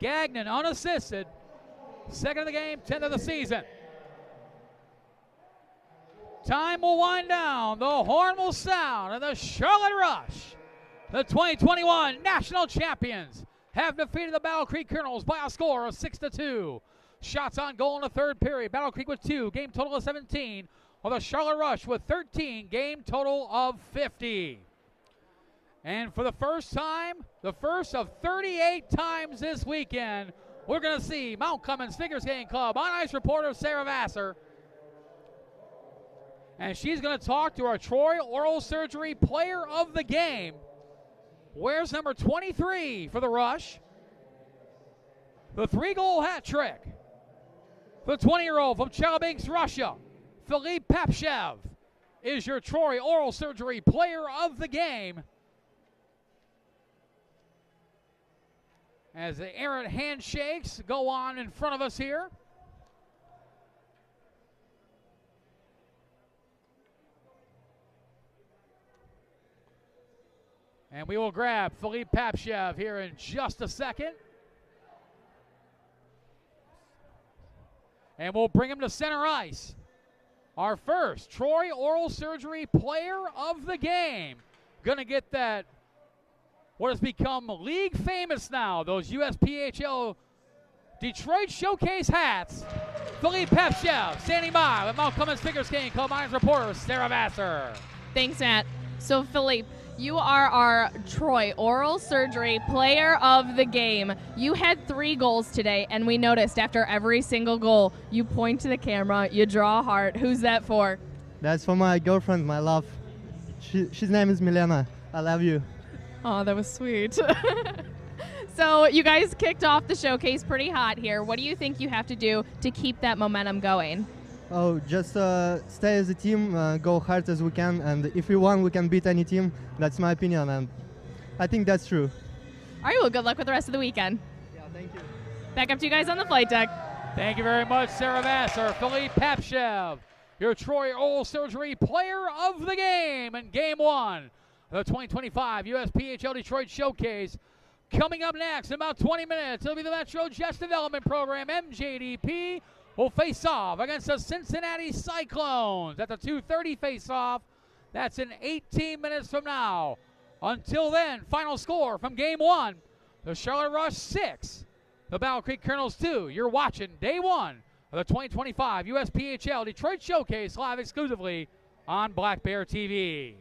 Gagnon unassisted. Second of the game, 10th of the season. Time will wind down. The horn will sound, and the Charlotte Rush, the 2021 national champions, have defeated the Battle Creek Colonels by a score of 6-2. Shots on goal in the third period. Battle Creek with 2, game total of 17. While the Charlotte Rush with 13, game total of 50. And for the first time, the first of 38 times this weekend, we're going to see Mount Cummins Figure Skating Club on-ice reporter Sarah Vassar. And she's going to talk to our Troy Oral Surgery Player of the Game. Wears number 23 for the Rush. The 3-goal hat trick. The 20-year-old from Chelyabinsk, Russia, Philippe Papchev, is your Troy Oral Surgery Player of the Game. As the errant handshakes go on in front of us here. And we will grab Philippe Papchev here in just a second. And we'll bring him to center ice. Our first Troy Oral Surgery Player of the Game. Gonna get that, what has become league famous now, those USPHL Detroit Showcase hats. Philippe Papchev standing by with Mount Cummins Figure Skating Club Mines reporter Sarah Vassar. Thanks, Matt. So, Philippe, you are our Troy Oral Surgery Player of the Game. You had 3 goals today, and we noticed after every single goal, you point to the camera, you draw a heart. Who's that for? That's for my girlfriend, my love. She's name is Milena. I love you. Oh, that was sweet. So you guys kicked off the showcase pretty hot here. What do you think you have to do to keep that momentum going? Oh, just stay as a team, go hard as we can, and if we won, we can beat any team. That's my opinion, and I think that's true. All right, well, good luck with the rest of the weekend. Yeah, thank you. Back up to you guys on the flight deck. Thank you very much, Sarah Vassar. Philippe Papchev, your Troy Oral Surgery Player of the Game in Game 1 of the 2025 USPHL Detroit Showcase. Coming up next in about 20 minutes, it'll be the Metro Jets Development Program, MJDP, will face off against the Cincinnati Cyclones at the 2:30 face-off. That's in 18 minutes from now. Until then, final score from Game 1, the Charlotte Rush 6, the Battle Creek Colonels 2. You're watching Day 1 of the 2025 USPHL Detroit Showcase live exclusively on Black Bear TV.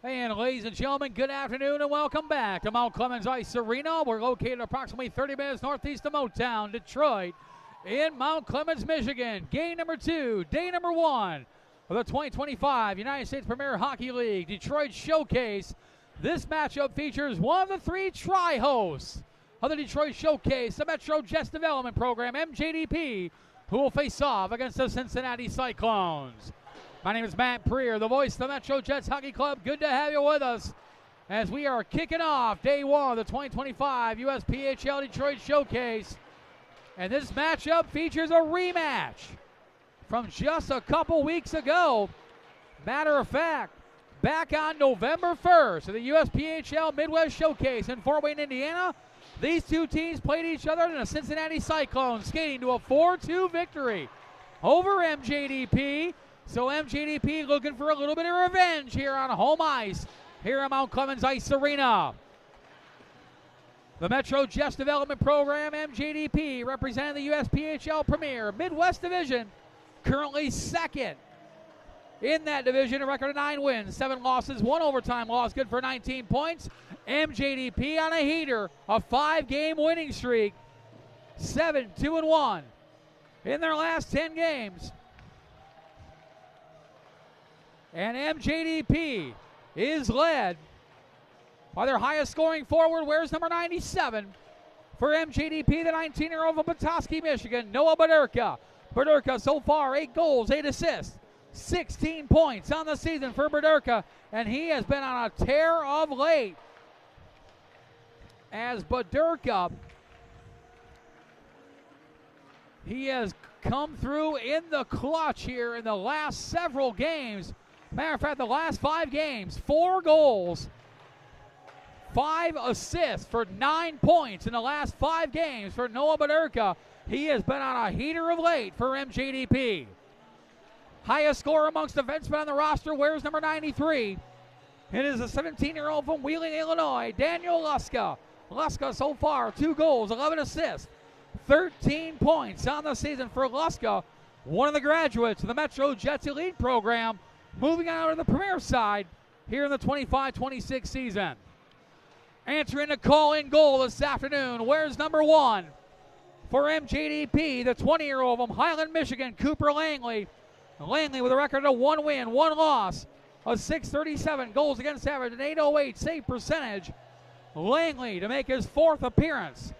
And ladies and gentlemen, good afternoon and welcome back to Mount Clemens Ice Arena. We're located approximately 30 minutes northeast of Motown, Detroit, in Mount Clemens, Michigan. Game number 2, day number 1 of the 2025 United States Premier Hockey League Detroit Showcase. This matchup features one of the 3 tri-hosts of the Detroit Showcase, the Metro Jets Development Program, MJDP, who will face off against the Cincinnati Cyclones. My name is Matt Preer, the voice of the Metro Jets Hockey Club. Good to have you with us as we are kicking off day 1 of the 2025 USPHL Detroit Showcase. And this matchup features a rematch from just a couple weeks ago. Matter of fact, back on November 1st of the USPHL Midwest Showcase in Fort Wayne, Indiana, these 2 teams played each other in the Cincinnati Cyclones, skating to a 4-2 victory over MJDP. So MJDP looking for a little bit of revenge here on home ice here at Mount Clemens Ice Arena. The Metro Jets Development Program, MJDP, representing the USPHL Premier Midwest Division, currently 2nd in that division, a record of 9 wins, 7 losses, 1 overtime loss, good for 19 points. MJDP on a heater, a 5-game winning streak, 7-2-1 in their last 10 games. And MJDP is led by their highest scoring forward, wears number 97 for MJDP, the 19-year-old from Petoskey, Michigan, Noah Bederka. Bederka so far 8 goals, 8 assists, 16 points on the season for Bederka, and he has been on a tear of late. As Bederka, he has come through in the clutch here in the last several games. Matter of fact, the last 5 games, 4 goals, 5 assists for 9 points in the last 5 games for Noah Bederka. He has been on a heater of late for MJDP. Highest scorer amongst defensemen on the roster wears number 93. It is a 17-year-old from Wheeling, Illinois, Daniel Luska. Luska so far 2 goals, 11 assists, 13 points on the season for Luska, one of the graduates of the Metro Jets Elite Program, moving on to the Premier side here in the 25-26 season. Answering the call-in goal this afternoon, wears number 1 for MJDP, the 20-year-old from Highland, Michigan, Cooper Langley. Langley with a record of 1 win, 1 loss, a .637 goals against average, an .808 save percentage. Langley to make his 4th appearance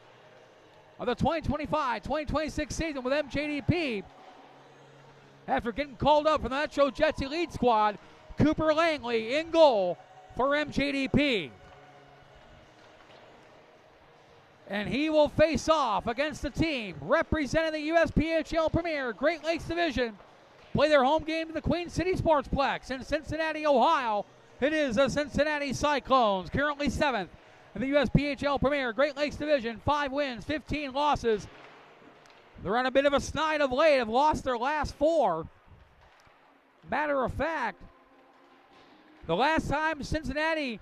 of the 2025-2026 season with MJDP. After getting called up from the Metro Jets Elite Squad, Cooper Langley in goal for MJDP. And he will face off against the team representing the USPHL Premier Great Lakes Division. Play their home game in the Queen City Sportsplex in Cincinnati, Ohio. It is the Cincinnati Cyclones, currently 7th in the USPHL Premier Great Lakes Division. 5 wins, 15 losses. They're on a bit of a snide of late, have lost their last 4. Matter of fact, the last time Cincinnati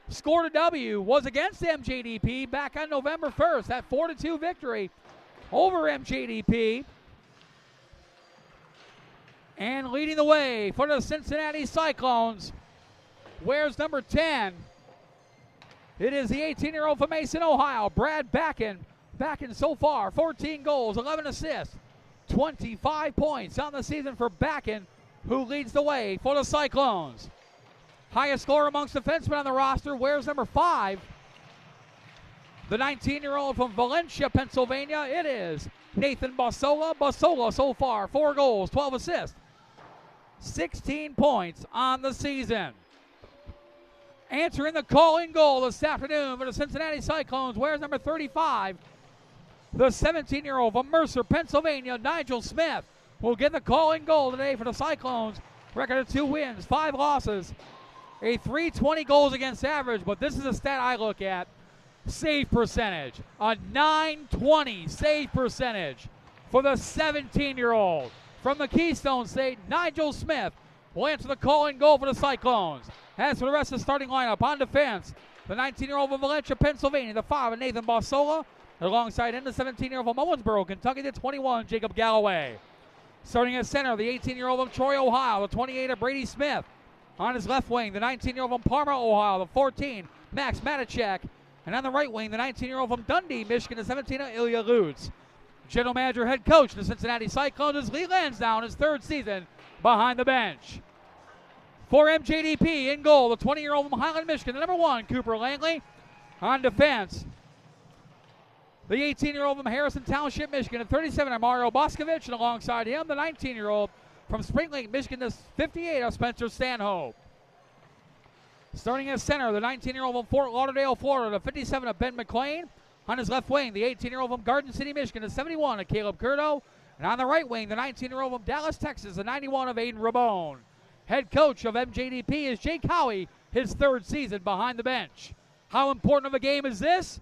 scored a W was against MJDP back on November 1st, that 4-2 victory over MJDP. And leading the way for the Cincinnati Cyclones, wears number 10. It is the 18-year-old from Mason, Ohio, Brad Backen. Backen so far, 14 goals, 11 assists, 25 points on the season for Backen, who leads the way for the Cyclones. Highest scorer amongst defensemen on the roster, wears number 5. The 19-year-old from Valencia, Pennsylvania, it is Nathan Basola. Basola so far, 4 goals, 12 assists, 16 points on the season. Answering the call-in goal this afternoon for the Cincinnati Cyclones, wears number 35. The 17-year-old from Mercer, Pennsylvania, Nigel Smith, will get the call-in goal today for the Cyclones. Record of 2 wins, 5 losses, a .320 goals against average, but this is a stat I look at. Save percentage, a .920 save percentage for the 17-year-old from the Keystone State, Nigel Smith, will answer the call-in goal for the Cyclones. As for the rest of the starting lineup, on defense, the 19-year-old from Valencia, Pennsylvania, the 5, Nathan Basola. Alongside him, the 17-year-old from Owensboro, Kentucky, the 21, Jacob Galloway. Starting at center, the 18-year-old from Troy, Ohio, the 28 of Brady Smith. On his left wing, the 19-year-old from Parma, Ohio, the 14, Max Matichak. And on the right wing, the 19-year-old from Dundee, Michigan, the 17, Ilya Lutz. General manager, head coach of the Cincinnati Cyclones is Lee Lansdowne, his third season behind the bench. For MJDP, in goal, the 20-year-old from Highland, Michigan, the number 1, Cooper Langley. On defense, the 18-year-old from Harrison Township, Michigan, the 37, Mario Boscovich. And alongside him, the 19-year-old from Spring Lake, Michigan, the 58, of Spencer Stanhope. Starting at center, the 19-year-old from Fort Lauderdale, Florida, the 57 of Ben McClain. On his left wing, the 18-year-old from Garden City, Michigan, the 71 of Caleb Curto. And on the right wing, the 19-year-old from Dallas, Texas, the 91 of Aiden Rabone. Head coach of MJDP is Jake Howie, his third season behind the bench. How important of a game is this?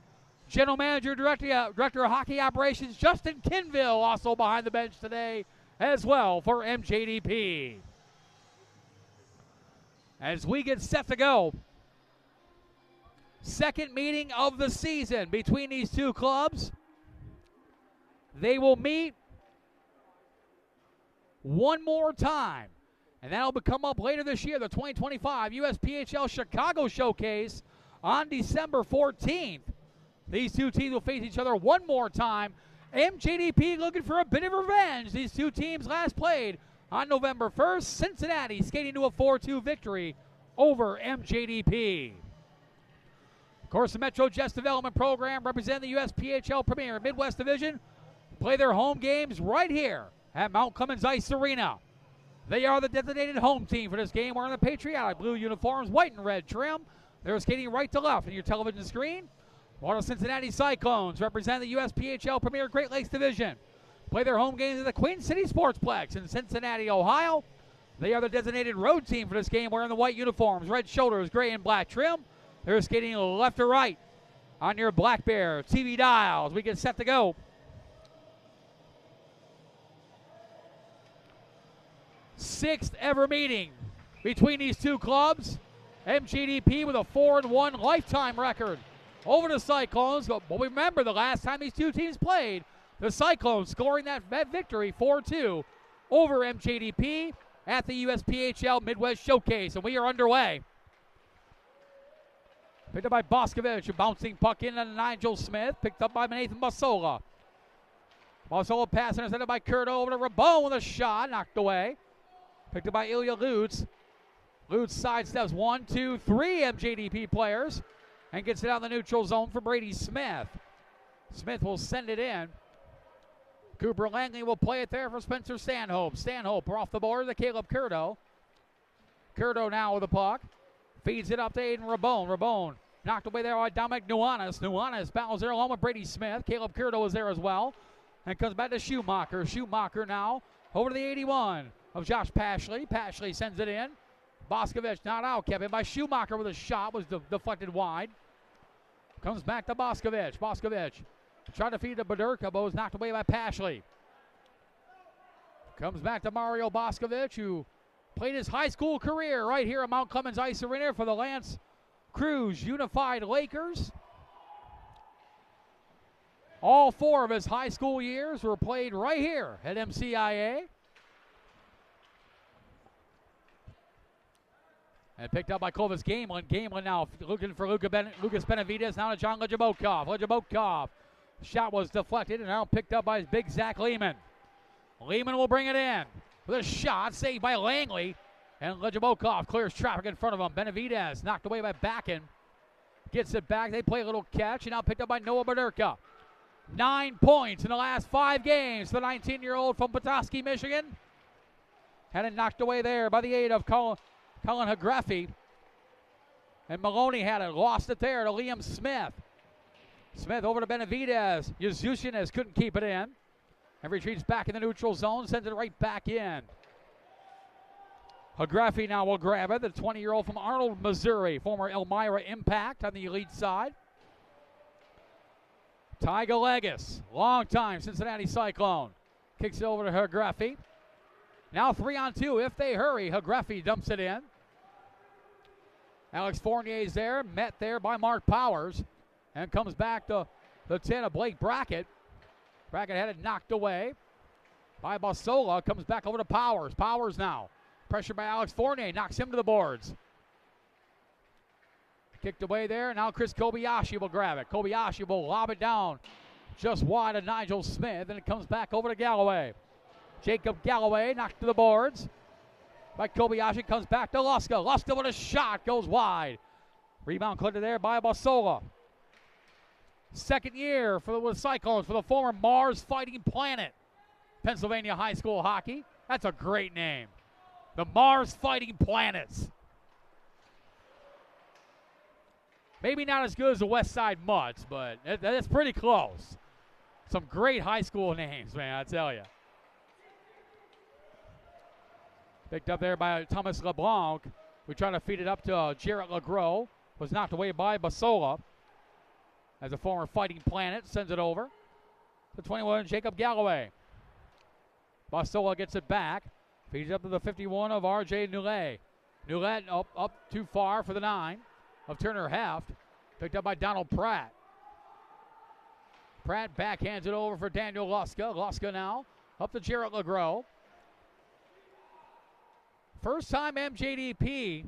General Manager, Director of Hockey Operations, Justin Kinville, also behind the bench today as well for MJDP. As we get set to go, second meeting of the season between these two clubs. They will meet one more time, and that'll come up later this year, the 2025 USPHL Chicago Showcase on December 14th. These two teams will face each other one more time. MJDP looking for a bit of revenge. These two teams last played on November 1st. Cincinnati skating to a 4-2 victory over MJDP. Of course, the Metro Jets Development Program representing the USPHL Premier Midwest Division play their home games right here at Mount Clemens Ice Arena. They are the designated home team for this game, wearing the patriotic blue uniforms, white and red trim. They're skating right to left on your television screen. While the Cincinnati Cyclones represent the USPHL Premier Great Lakes Division, play their home games at the Queen City Sportsplex in Cincinnati, Ohio. They are the designated road team for this game, wearing the white uniforms, red shoulders, gray and black trim. They're skating left to right on your Black Bear TV dials. We get set to go. Sixth ever meeting between these two clubs. MJDP with a 4-1 lifetime record over the Cyclones. But remember, the last time these two teams played, the Cyclones scoring that victory 4-2 over MJDP at the USPHL Midwest Showcase. And we are underway. Picked up by Boscovich, a bouncing puck in to Nigel Smith. Picked up by Nathan Basola. Basola pass intercepted by Curto over to Rabone with a shot, knocked away. Picked up by Ilya Lutz. Lutz sidesteps 1, 2, 3 MJDP players and gets it out in the neutral zone for Brady Smith. Smith will send it in. Cooper Langley will play it there for Spencer Stanhope. Stanhope off the board to Caleb Curto. Curto now with the puck. Feeds it up to Aiden Rabone. Rabone knocked away there by Dominic Nuanez. Nuanez battles there along with Brady Smith. Caleb Curto is there as well. And comes back to Schumacher. Schumacher now over to the 81 of Josh Pashley. Pashley sends it in. Boscovich not out. Kept in by Schumacher with a shot. Was deflected wide. Comes back to Boscovich. Boscovich tried to feed to Badurka, but was knocked away by Pashley. Comes back to Mario Boscovich, who played his high school career right here at Mount Clemens Ice Arena for the Lance Cruz Unified Lakers. All 4 of his high school years were played right here at MCIA. And picked up by Clovis Gamelin. Gamelin now looking for Lucas Benavides. Now to John Lejabokov. Lejabokov. Shot was deflected and now picked up by big Zach Lehman. Lehman will bring it in with a shot saved by Langley. And Lejabokov clears traffic in front of him. Benavides knocked away by Bakken. Gets it back. They play a little catch and now picked up by Noah Badurka. 9 points in the last 5 games. The 19-year-old from Petoskey, Michigan. Had it knocked away there by the aid of Colin Hagraffi. And Maloney had it. Lost it there to Liam Smith. Smith over to Benavides. Yazushinas couldn't keep it in. And retreats back in the neutral zone. Sends it right back in. Hagraffi now will grab it. The 20-year-old from Arnold, Missouri. Former Elmira Impact on the elite side. Ty Galegas, long-time Cincinnati Cyclone. Kicks it over to Hagraffi. Now 3-on-2 if they hurry. Hagraffi dumps it in. Alex Fournier's there, met there by Mark Powers. And comes back to the 10 of Blake Brackett. Brackett had it knocked away by Basola. Comes back over to Powers. Powers now. Pressure by Alex Fournier. Knocks him to the boards. Kicked away there. Now Chris Kobayashi will grab it. Kobayashi will lob it down just wide of Nigel Smith. And it comes back over to Galloway. Jacob Galloway knocked to the boards by Kobayashi. Comes back to Luska. Luska with a shot. Goes wide. Rebound collected there by Basola. Second year for the Cyclones for the former Mars Fighting Planet. Pennsylvania high school hockey. That's a great name. The Mars Fighting Planets. Maybe not as good as the West Side Mutts, but that's pretty close. Some great high school names, man, I tell you. Picked up there by Thomas LeBlanc. We try to feed it up to Jarrett LeGros. Was knocked away by Basola. As a former Fighting Planet sends it over to 21, Jacob Galloway. Basola gets it back. Feeds up to the 51 of R.J. Noulet. Noulet up too far for the 9 of Turner Heft. Picked up by Donald Pratt. Pratt backhands it over for Daniel Luska. Luska now up to Jarrett LeGros. First time MJDP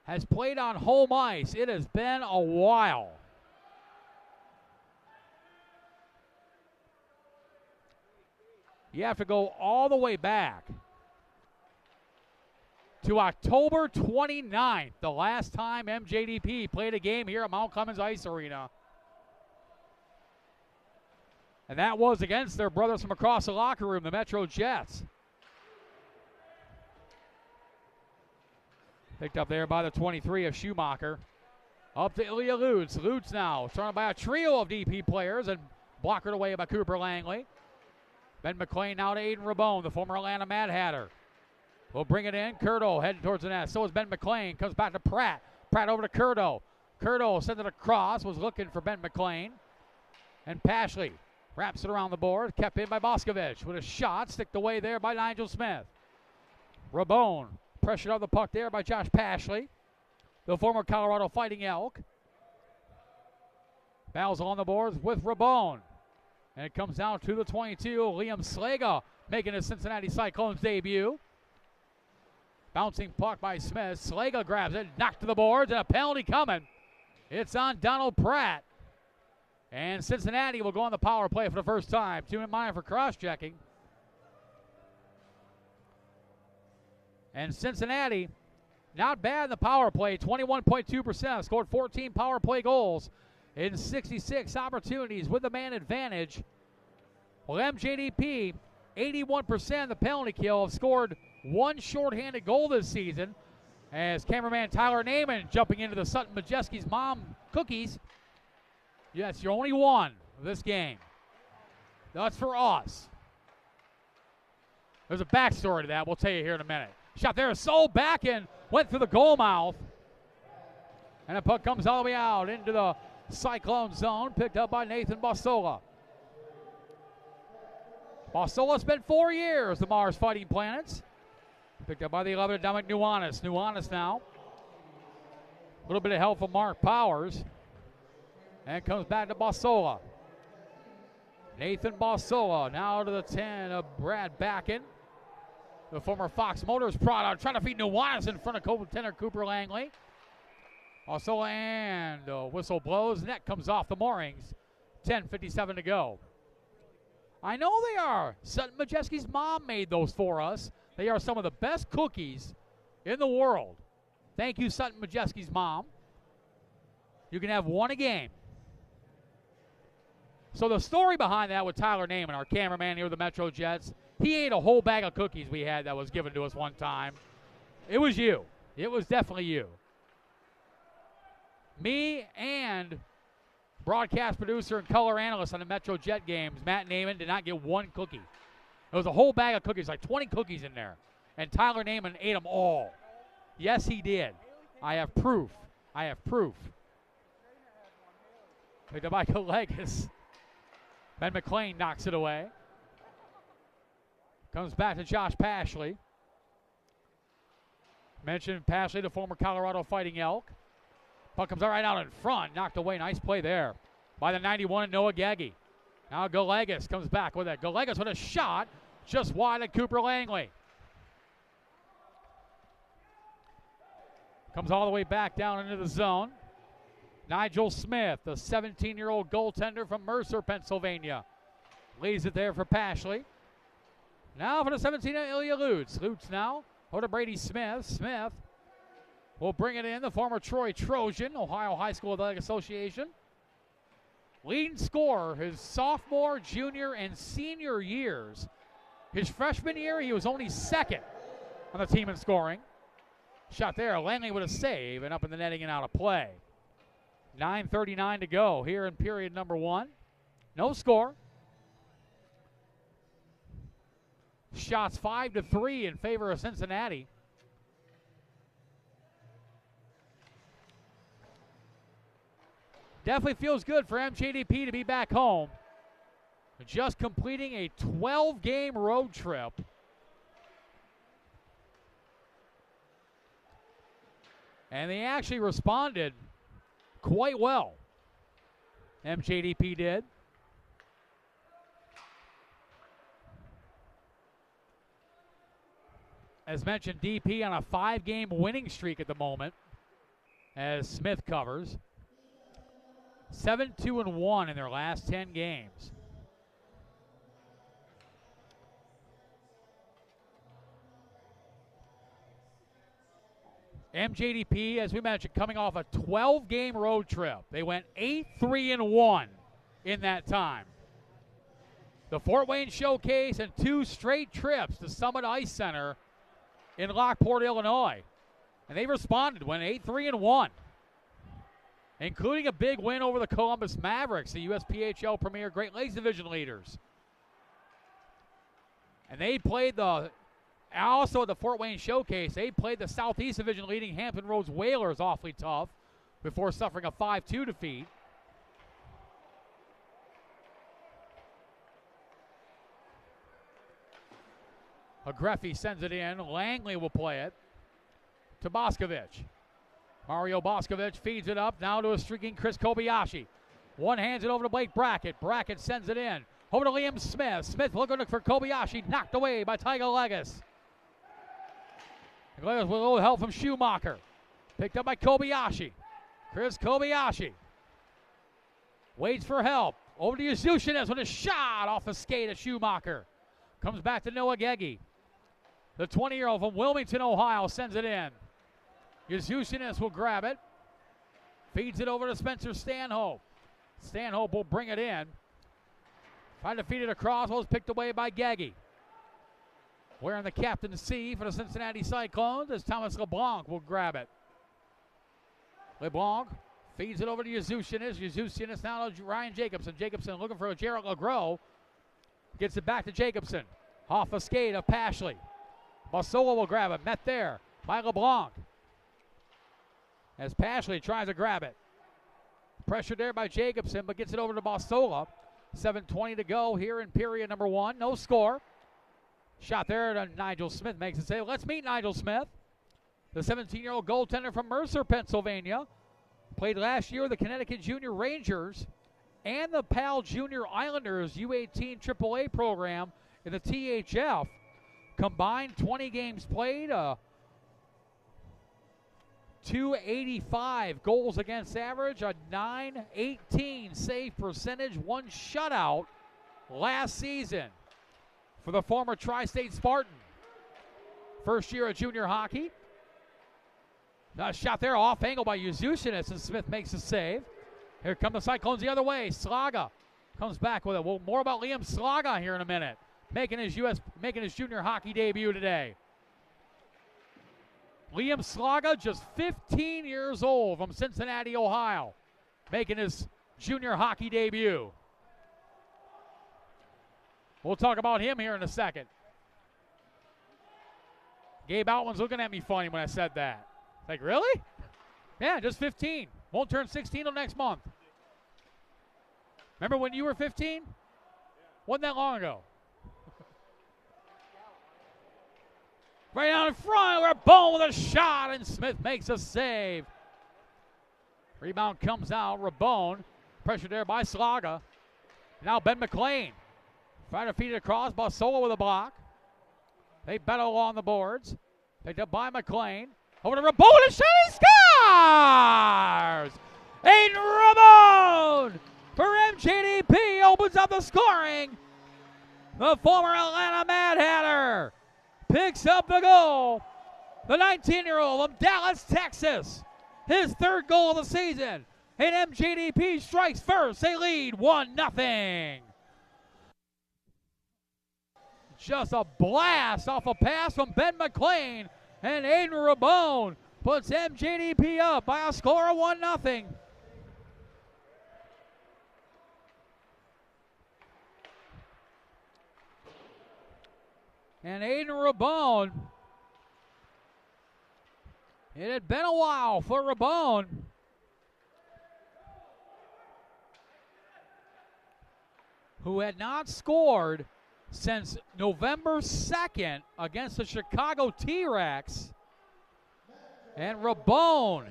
has played on home ice. It has been a while. You have to go all the way back to October 29th, the last time MJDP played a game here at Mount Clemens Ice Arena. And that was against their brothers from across the locker room, the Metro Jets. Picked up there by the 23 of Schumacher. Up to Ilya Lutz. Lutz now surrounded by a trio of DP players and blockered away by Cooper Langley. Ben McClain now to Aiden Rabone, the former Atlanta Mad Hatter. Will bring it in. Curdo heading towards the net. So is Ben McClain. Comes back to Pratt. Pratt over to Curdo. Curdo sends it across. Was looking for Ben McClain. And Pashley wraps it around the board. Kept in by Boscovich with a shot. Sticked away there by Nigel Smith. Rabone pressured on the puck there by Josh Pashley, the former Colorado Fighting Elk. Battles on the boards with Rabone. And it comes down to the 22, Liam Slaga making his Cincinnati Cyclones debut. Bouncing puck by Smith. Slaga grabs it, knocked to the boards, and a penalty coming. It's on Donald Pratt. And Cincinnati will go on the power play for the first time. 2 in mind for cross-checking. And Cincinnati, not bad in the power play, 21.2%. Scored 14 power play goals in 66 opportunities with the man advantage. Well, MJDP, 81% of the penalty kill, have scored 1 shorthanded goal this season. As cameraman Tyler Naiman jumping into the Sutton Majeski's mom cookies. Yes, you're only one of this game. That's for us. There's a backstory to that. We'll tell you here in a minute. Shot there, so back and went through the goal mouth. And the puck comes all the way out into the Cyclone zone, picked up by Nathan Basola. Basola spent 4 years, the Mars Fighting Planets. Picked up by the 11, Dominic Nuanis. Nuanis now. A little bit of help from Mark Powers. And comes back to Basola. Nathan Basola now to the 10 of Brad Backen, the former Fox Motors product, trying to feed Nuanis in front of goaltender Cooper Langley. Basola and whistle blows. Net comes off the moorings. 10:57 to go. I know they are. Sutton Majeski's mom made those for us. They are some of the best cookies in the world. Thank you, Sutton Majeski's mom. You can have one a game. So the story behind that with Tyler Naiman, our cameraman here with the Metro Jets, he ate a whole bag of cookies we had that was given to us one time. It was you. It was definitely you. Me and broadcast producer and color analyst on the Metro Jet games, Matt Naiman, did not get one cookie. It was a whole bag of cookies, like 20 cookies in there. And Tyler Naiman ate them all. Yes, he did. I have proof. I have proof. Picked up by Colegas. Ben McClain knocks it away. Comes back to Josh Pashley. Mentioned Pashley, the former Colorado Fighting Elk. Puck comes right out in front. Knocked away. Nice play there by the 91, Noah Gaggy. Now Galegas comes back with it. Galegas with a shot just wide at Cooper Langley. Comes all the way back down into the zone. Nigel Smith, the 17-year-old goaltender from Mercer, Pennsylvania. Leaves it there for Pashley. Now for the 17, Ilya Lutz. Lutz now over to Brady Smith. Smith will bring it in, the former Troy Trojan, Ohio High School Athletic Association. Leading scorer his sophomore, junior, and senior years. His freshman year, he was only second on the team in scoring. Shot there, Langley with a save, and up in the netting and out of play. 9:39 to go here in period number 1. No score. Shots 5-3 in favor of Cincinnati. Definitely feels good for MJDP to be back home. Just completing a 12-game road trip. And they actually responded quite well. MJDP did. As mentioned, DP on a 5-game winning streak at the moment as Smith covers. 7-2-1 in their last 10 games. MJDP, as we mentioned, coming off a 12-game road trip. They went 8-3-1 in that time. The Fort Wayne Showcase and 2 straight trips to Summit Ice Center in Lockport, Illinois. And they responded, went 8-3-1, including a big win over the Columbus Mavericks, the USPHL Premier Great Lakes Division leaders. And they played also at the Fort Wayne Showcase, they played the Southeast Division leading Hampton Roads Whalers awfully tough before suffering a 5-2 defeat. Agreffi sends it in. Langley will play it to Boscovich. Mario Boscovich feeds it up now to a streaking Chris Kobayashi. One hands it over to Blake Brackett. Brackett sends it in. Over to Liam Smith. Smith looking for Kobayashi. Knocked away by Tyga Legas. Legas with a little help from Schumacher. Picked up by Kobayashi. Chris Kobayashi waits for help. Over to Yuzushinez with a shot off the skate of Schumacher. Comes back to Noah Gegge. The 20-year-old from Wilmington, Ohio, sends it in. Yuzushinez will grab it. Feeds it over to Spencer Stanhope. Stanhope will bring it in. Trying to feed it across. Was picked away by Gegge. Wearing the captain's C for the Cincinnati Cyclones as Thomas LeBlanc will grab it. LeBlanc feeds it over to Yuzushinez. Yuzushinez now to Ryan Jacobson. Jacobson looking for Jarrett LeGros. Gets it back to Jacobson. Off a skate of Pashley. Basola will grab it. Met there by LeBlanc. As Pashley tries to grab it. Pressured there by Jacobson, but gets it over to Basola. 7:20 to go here in period number 1. No score. Shot there to Nigel Smith. Makes it save. Let's meet Nigel Smith. The 17-year-old goaltender from Mercer, Pennsylvania. Played last year with the Connecticut Junior Rangers and the PAL Junior Islanders U18 AAA program in the THF. Combined 20 games played, 285 goals against average, a .918 save percentage, 1 shutout last season for the former Tri-State Spartan. First year of junior hockey. Shot there off angle by Yuzushinez, and Smith makes a save. Here come the Cyclones the other way. Slaga comes back with it. Well, more about Liam Slaga here in a minute. Making his junior hockey debut today. Liam Slaga, just 15 years old from Cincinnati, Ohio. Making his junior hockey debut. We'll talk about him here in a second. Gabe Outland's looking at me funny when I said that. Like, really? Yeah, just 15. Won't turn 16 till next month. Remember when you were 15? Wasn't that long ago. Right out in front, Rabone with a shot, and Smith makes a save. Rebound comes out, Rabone. Pressure there by Slaga. Now Ben McLean. Trying to feed it across, Basola with a block. They battle along the boards. Picked up by McLean. Over to Ramon, and shot, he scores! Aiden Ramon for MJDP opens up the scoring. The former Atlanta Mad Hatter picks up the goal. The 19-year-old of Dallas, Texas. His third goal of the season. And MJDP strikes first. They lead 1-0. Just a blast off a pass from Ben McLean. And Aiden Ramon puts MJDP up by a score of 1-0. And Aiden Ramon, it had been a while for Ramon. Who had not scored since November 2nd against the Chicago T-Rex. And Ramon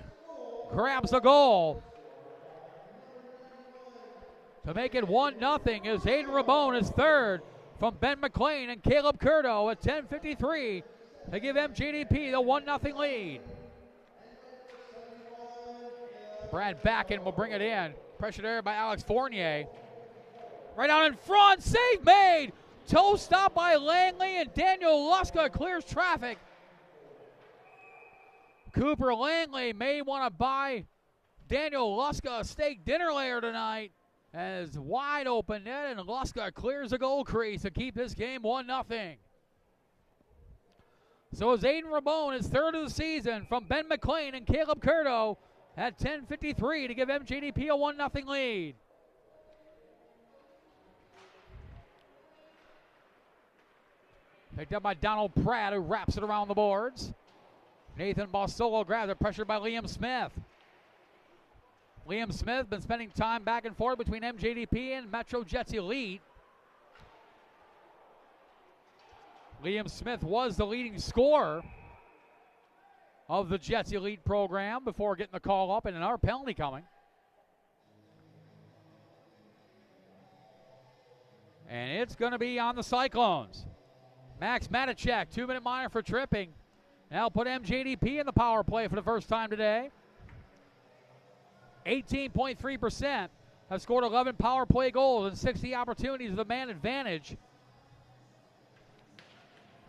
grabs the goal to make it 1-0 as Aiden Ramon is third from Ben McLean and Caleb Curto at 10:53 to give MJDP the 1-0 lead. Brad Backen will bring it in. Pressured there by Alex Fournier. Right out in front, save made. Toe stop by Langley, and Daniel Luska clears traffic. Cooper Langley may want to buy Daniel Luska a steak dinner later tonight. As wide open net, and Luska clears the goal crease to keep this game 1-0. So as Aiden Ramon is third of the season from Ben McLean and Caleb Curto at 10:53 to give MJDP a 1-0 lead. Picked up by Donald Pratt, who wraps it around the boards. Nathan Bostolo grabs it, pressured by Liam Smith. Liam Smith been spending time back and forth between MJDP and Metro Jets Elite. Liam Smith was the leading scorer of the Jets Elite program before getting the call up and another penalty coming. And it's going to be on the Cyclones. Max Matichak, 2-minute minor for tripping. Now put MJDP in the power play for the first time today. 18.3% have scored 11 power play goals and 60 opportunities with a man advantage.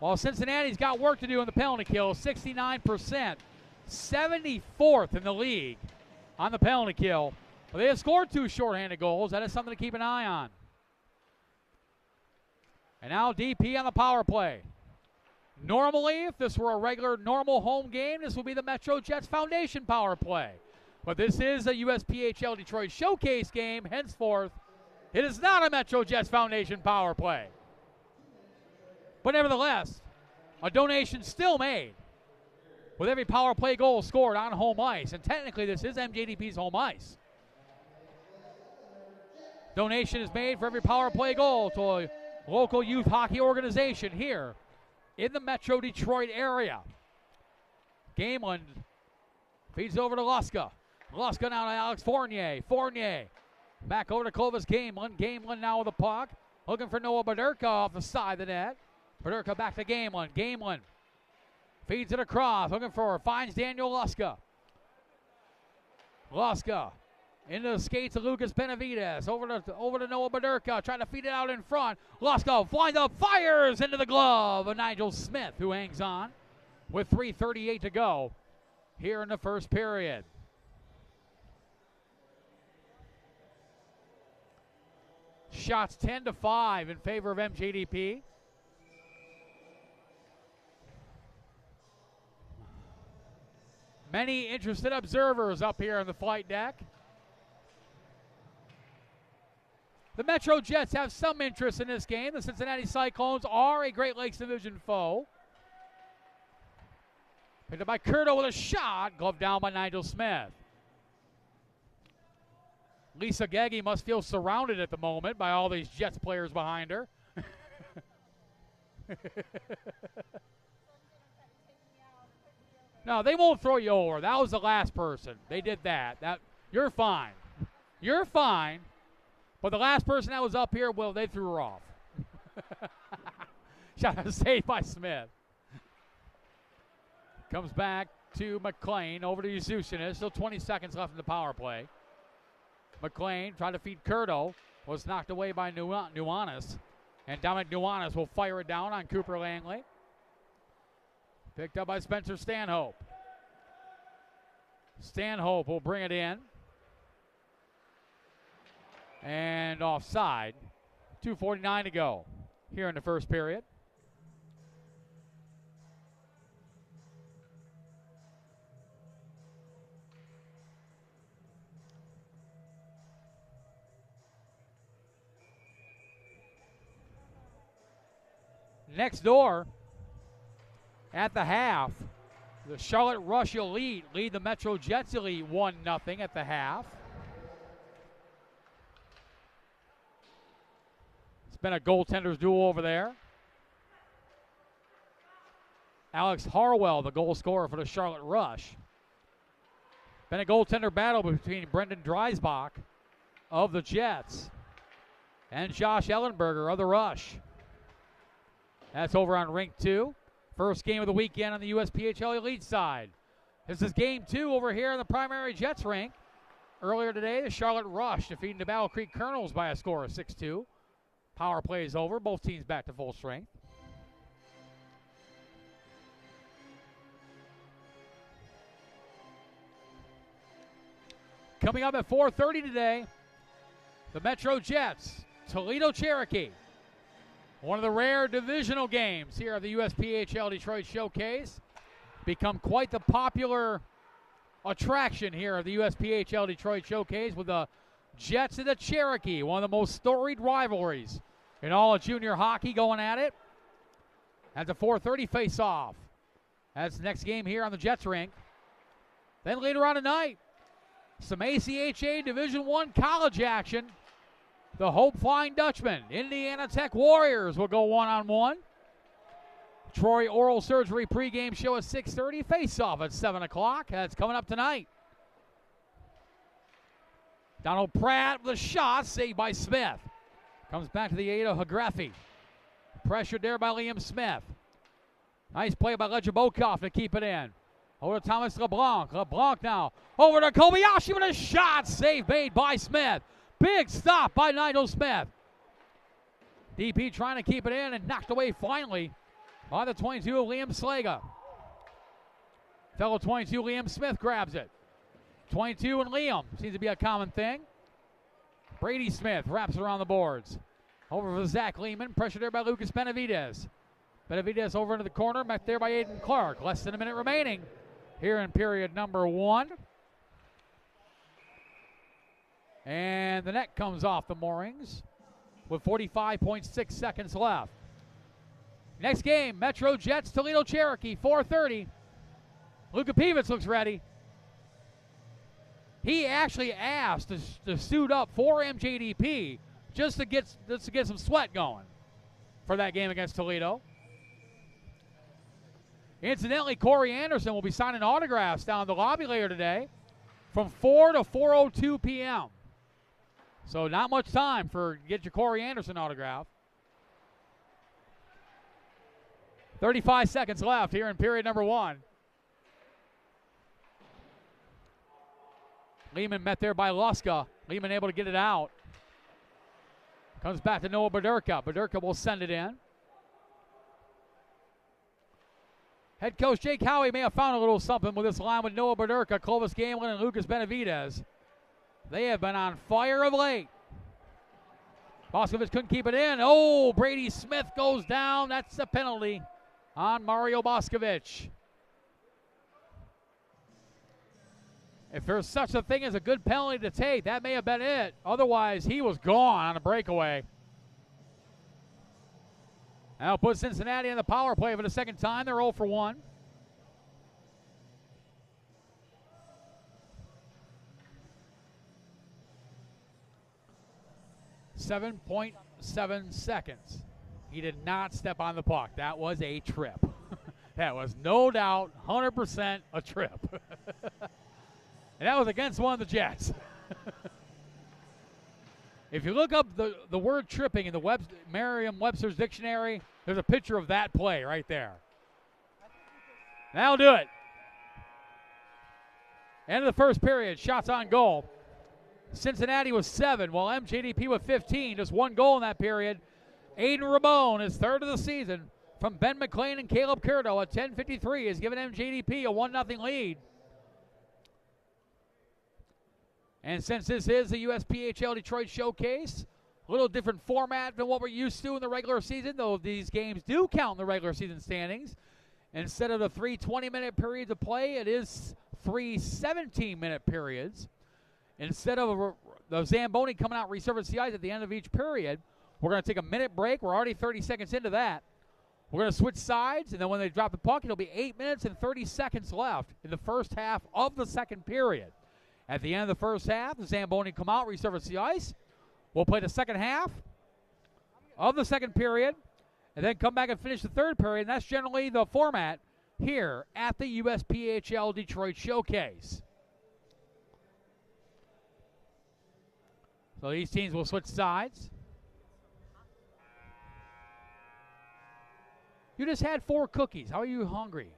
While Cincinnati's got work to do in the penalty kill, 69%, 74th in the league on the penalty kill. But they have scored 2 shorthanded goals. That is something to keep an eye on. And now DP on the power play. Normally, if this were a regular, normal home game, this would be the Metro Jets Foundation power play. But this is a USPHL Detroit Showcase game. Henceforth, it is not a Metro Jets Foundation power play. But nevertheless, a donation still made with every power play goal scored on home ice. And technically, this is MJDP's home ice. Donation is made for every power play goal to a local youth hockey organization here in the Metro Detroit area. Gameland feeds over to Luska. Luska now to Alex Fournier. Fournier back over to Clovis Gameland. Gameland now with the puck. Looking for Noah Baderka off the side of the net. Baderka back to Gameland. Gameland feeds it across. Looking for, finds Daniel Luska. Luska into the skates of Lucas Benavides. Over to Noah Baderka. Trying to feed it out in front. Luska flies up, fires into the glove of Nigel Smith, who hangs on with 3:38 to go here in the first period. Shots 10-5 in favor of MJDP. Many interested observers up here on the flight deck. The Metro Jets have some interest in this game. The Cincinnati Cyclones are a Great Lakes Division foe. Picked up by Curto with a shot. Gloved down by Nigel Smith. Lisa Geggy must feel surrounded at the moment by all these Jets players behind her. No, they won't throw you over. That was the last person. They did that. You're fine. You're fine. But the last person that was up here, well, they threw her off. Shot saved by Smith. Comes back to McLean. Over to Yuzushin. Still 20 seconds left in the power play. McLean tried to feed Curto. Was knocked away by Nuanez. And Dominic Nuanez will fire it down on Cooper Langley. Picked up by Spencer Stanhope. Stanhope will bring it in. And offside. 2:49 to go here in the first period. Next door, at the half, the Charlotte Rush Elite lead the Metro Jets Elite 1-0 at the half. It's been a goaltender's duel over there. Alex Harwell, the goal scorer for the Charlotte Rush. Been a goaltender battle between Brendan Dreisbach of the Jets and Josh Ellenberger of the Rush. That's over on rink 2. First game of the weekend on the USPHL Elite side. This is game 2 over here in the primary Jets rink. Earlier today, the Charlotte Rush defeating the Battle Creek Colonels by a score of 6-2. Power play is over. Both teams back to full strength. Coming up at 4:30 today, the Metro Jets, Toledo Cherokee. One of the rare divisional games here at the USPHL Detroit Showcase. Become quite the popular attraction here at the USPHL Detroit Showcase with the Jets and the Cherokee, one of the most storied rivalries in all of junior hockey going at it. At the 4:30 face-off. That's the next game here on the Jets rink. Then later on tonight, some ACHA Division I college action. The Hope Flying Dutchman, Indiana Tech Warriors will go one-on-one. Troy Oral Surgery pregame show at 6:30. Face-off at 7 o'clock. That's coming up tonight. Donald Pratt with a shot, saved by Smith. Comes back to the aid of Hagraffi. Pressured there by Liam Smith. Nice play by Lejabokov to keep it in. Over to Thomas LeBlanc. LeBlanc now over to Kobayashi with a shot. Save made by Smith. Big stop by Nigel Smith. DP trying to keep it in and knocked away finally by the 22 of Liam Slaga. Fellow 22 Liam Smith grabs it. 22 and Liam seems to be a common thing. Brady Smith wraps it around the boards. Over for Zach Lehman. Pressure there by Lucas Benavidez. Benavidez over into the corner. Met there by Aiden Clark. Less than a minute remaining here in period number 1. And the net comes off the moorings with 45.6 seconds left. Next game, Metro Jets, Toledo Cherokee, 4:30. Luka Pivets looks ready. He actually asked to suit up for MJDP just to get some sweat going for that game against Toledo. Incidentally, Corey Anderson will be signing autographs down in the lobby later today from 4 to 4:02 p.m. So not much time for get your Corey Anderson autograph. 35 seconds left here in period number 1. Lehman met there by Luska. Lehman able to get it out. Comes back to Noah Badurka. Badurka will send it in. Head coach Jake Howie may have found a little something with this line with Noah Badurka, Clovis Gamlin, and Lucas Benavidez. They have been on fire of late. Boscovich couldn't keep it in. Oh, Brady Smith goes down. That's a penalty on Mario Boscovich. If there's such a thing as a good penalty to take, that may have been it. Otherwise, he was gone on a breakaway. That'll put Cincinnati in the power play for the second time. They're 0 for 1. .7 seconds. He did not step on the puck. That was a trip. That was no doubt 100% a trip. And that was against one of the Jets. If you look up the word tripping in the Merriam-Webster's dictionary, there's a picture of that play right there. That'll do it. End of the first period, shots on goal. Cincinnati with 7, while MJDP with 15. Just 1 goal in that period. Aiden Ramon, his 3rd of the season, from Ben McLean and Caleb Curto at 10:53 has given MJDP a 1-0 lead. And since this is the USPHL Detroit Showcase, a little different format than what we're used to in the regular season, though these games do count in the regular season standings. Instead of the 3 20-minute periods of play, it is 3 17-minute periods. Instead of the Zamboni coming out resurface the ice at the end of each period, we're going to take a minute break. We're already 30 seconds into that. We're going to switch sides, and then when they drop the puck, it'll be 8 minutes and 30 seconds left in the first half of the second period. At the end of the first half, the Zamboni come out, resurface the ice. We'll play the second half of the second period, and then come back and finish the third period. And that's generally the format here at the USPHL Detroit Showcase. So these teams will switch sides. You just had 4 cookies. How are you hungry?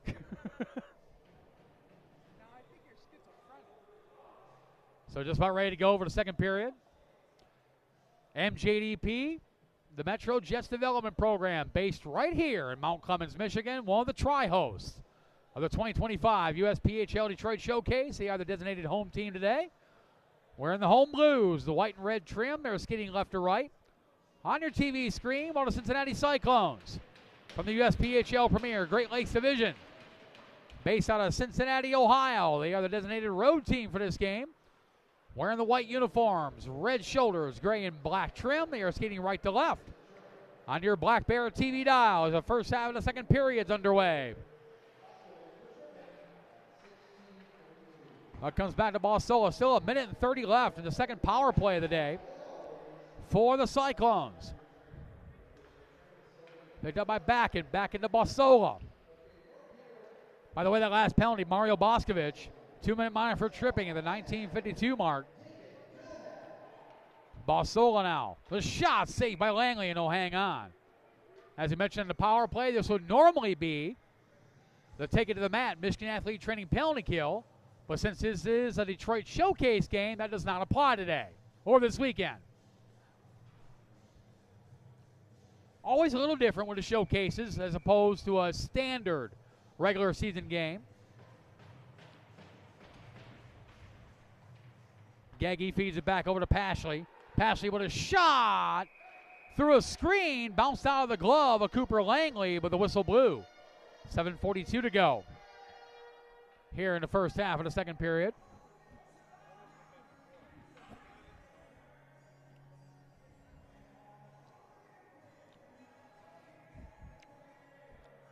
4? So just about ready to go over the second period. MJDP, the Metro Jets Development Program, based right here in Mount Clemens, Michigan, one of the tri-hosts of the 2025 USPHL Detroit Showcase. They are the designated home team today. Wearing the home blues, the white and red trim. They're skating left to right. On your TV screen, one of the Cincinnati Cyclones from the USPHL Premier Great Lakes Division. Based out of Cincinnati, Ohio. They are the designated road team for this game. Wearing the white uniforms, red shoulders, gray and black trim. They are skating right to left. On your Black Bear TV dial as the first half of the second period's underway. Comes back to Balsola. Still a minute and 30 left in the second power play of the day for the Cyclones. Picked up by back into Balsola. By the way, that last penalty, Mario Boscovich, 2-minute minor for tripping at the 19:52 mark. Balsola now. The shot saved by Langley and no hang on. As we mentioned in the power play, this would normally be the take it to the mat Michigan athlete training penalty kill. But since this is a Detroit Showcase game, that does not apply today or this weekend. Always a little different with the showcases as opposed to a standard regular season game. Gaggy feeds it back over to Pashley. Pashley with a shot through a screen, bounced out of the glove of Cooper Langley, but the whistle blew. 7:42 to go here in the first half of the second period.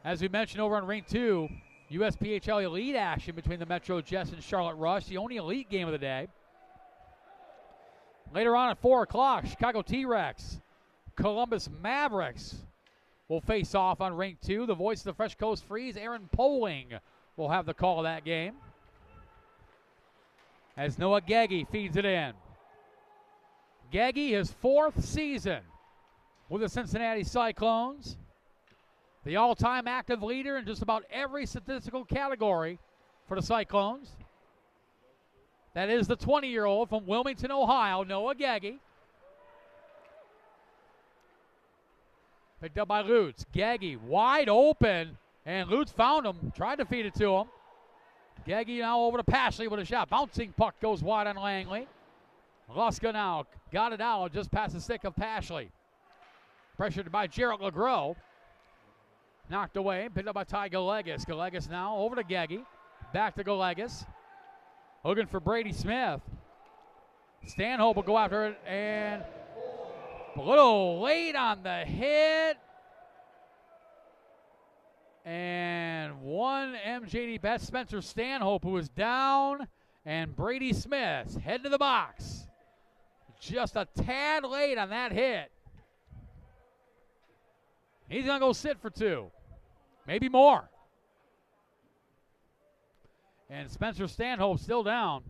As we mentioned over on Ring 2, USPHL Elite action between the Metro Jets and Charlotte Rush, the only elite game of the day. Later on at 4 o'clock, Chicago T-Rex, Columbus Mavericks will face off on Ring 2. The voice of the Fresh Coast Freeze, Aaron Poling, will have the call of that game. As Noah Gaggy feeds it in. Gaggy, his 4th season with the Cincinnati Cyclones. The all-time active leader in just about every statistical category for the Cyclones. That is the 20-year-old from Wilmington, Ohio, Noah Gaggy. Picked up by Lutz. Gaggy wide open, and Lutz found him, tried to feed it to him. Gaggy now over to Pashley with a shot. Bouncing puck goes wide on Langley. Luska now got it out just past the stick of Pashley. Pressured by Jarrett LeGros. Knocked away, picked up by Ty Galegas. Galegas now over to Gaggy. Back to Galegas. Looking for Brady Smith. Stanhope will go after it, and a little late on the hit. And one MJD, that's Spencer Stanhope, who was down, and Brady Smith head to the box. Just a tad late on that hit. He's going to go sit for 2, maybe more. And Spencer Stanhope still down.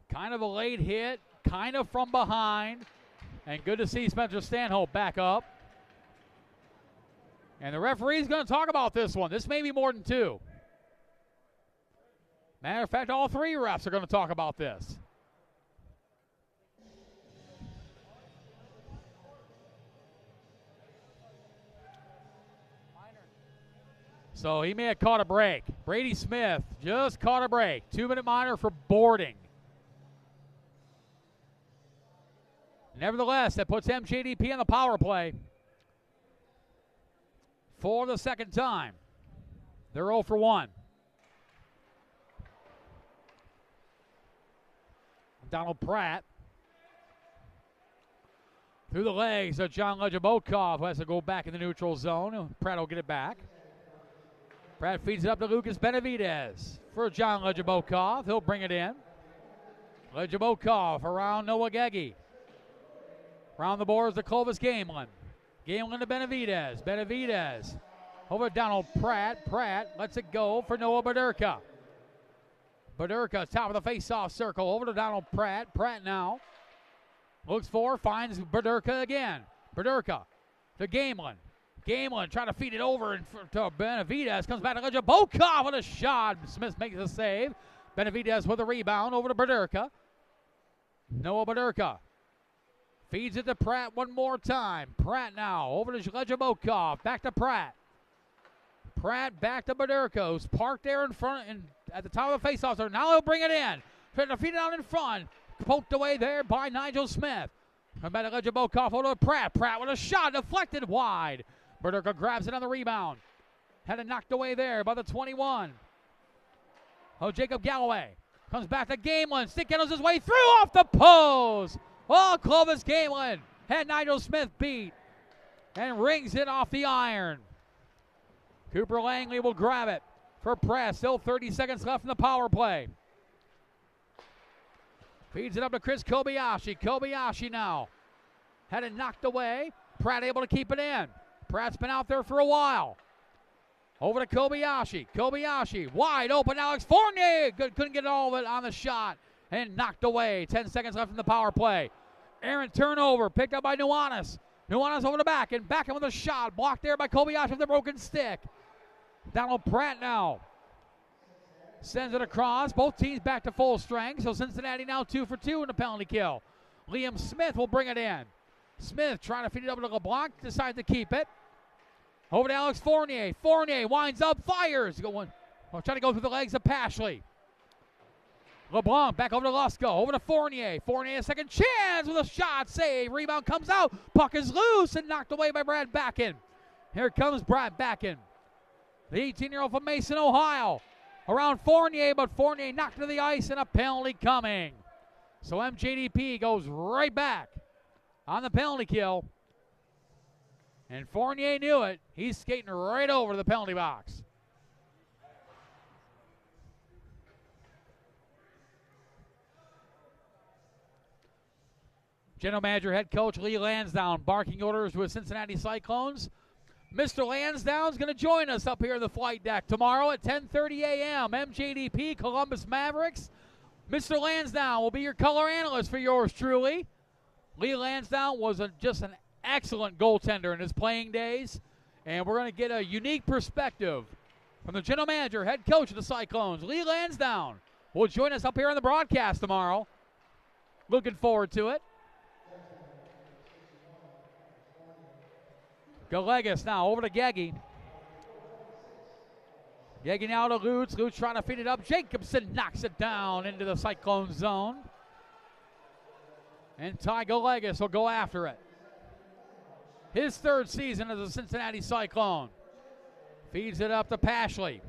Kind of a late hit, kind of from behind. And good to see Spencer Stanhope back up. And the referee's going to talk about this one. This may be more than 2. Matter of fact, all 3 refs are going to talk about this. So he may have caught a break. Brady Smith just caught a break. 2-minute minor for boarding. Nevertheless, that puts MJDP on the power play for the second time. They're 0 for 1. Donald Pratt through the legs of John Legibokov, who has to go back in the neutral zone. Pratt will get it back. Pratt feeds it up to Lucas Benavidez for John Legibokov. He'll bring it in. Legibokov around Noah Gegge. Around the boards to Clovis Gamelin. Gamelin to Benavidez. Benavidez over to Donald Pratt. Pratt lets it go for Noah Baderka. Baderka, top of the face-off circle, over to Donald Pratt. Pratt now looks for, finds Baderka again. Baderka to Gamelin. Gamelin trying to feed it over to Benavidez. Comes back to Legibokov with a shot. Smith makes a save. Benavidez with a rebound over to Baderka. Noah Baderka feeds it to Pratt one more time. Pratt now over to Legibokov. Back to Pratt. Pratt back to Baderka, who's parked there in front and at the top of the faceoff. So now he'll bring it in. Trying to feed it out in front. Poked away there by Nigel Smith. Come back to Legibokov over to Pratt. Pratt with a shot deflected wide. Baderka grabs it on the rebound. Had it knocked away there by the 21. Oh, Jacob Galloway comes back to Gamelin. Stick handles his way through off the post. Oh, Clovis Gamelin had Nigel Smith beat and rings it off the iron. Cooper Langley will grab it for Pratt. Still 30 seconds left in the power play. Feeds it up to Chris Kobayashi. Kobayashi now had it knocked away. Pratt able to keep it in. Pratt's been out there for a while. Over to Kobayashi. Kobayashi wide open. Alex Fournier couldn't get all of it on the shot and knocked away. 10 seconds left in the power play. Errant turnover picked up by Nuanez. Nuanez over the back and back in with a shot. Blocked there by Kobayashi with the broken stick. Donald Pratt now sends it across. Both teams back to full strength. So Cincinnati now 2 for 2 in the penalty kill. Liam Smith will bring it in. Smith trying to feed it up to LeBlanc. Decides to keep it. Over to Alex Fournier. Fournier winds up, fires. Trying to go through the legs of Pashley. LeBlanc back over to Lusko. Over to Fournier. Fournier a second chance with a shot. Save. Rebound comes out. Puck is loose and knocked away by Brad Backen. Here comes Brad Backen. The 18-year-old from Mason, Ohio. Around Fournier, but Fournier knocked to the ice and a penalty coming. So MJDP goes right back on the penalty kill. And Fournier knew it. He's skating right over to the penalty box. General Manager, head coach Lee Lansdowne barking orders with Cincinnati Cyclones. Mr. Lansdowne's going to join us up here in the flight deck tomorrow at 10:30 a.m. MJDP, Columbus Mavericks. Mr. Lansdowne will be your color analyst for yours truly. Lee Lansdowne was just an excellent goaltender in his playing days, and we're going to get a unique perspective from the general manager, head coach of the Cyclones. Lee Lansdowne will join us up here on the broadcast tomorrow. Looking forward to it. Galegas now over to Gegge. Gegge now to Lutz. Lutz trying to feed it up. Jacobson knocks it down into the Cyclone zone. And Ty Galegas will go after it. His third season as a Cincinnati Cyclone. Feeds it up to Pashley.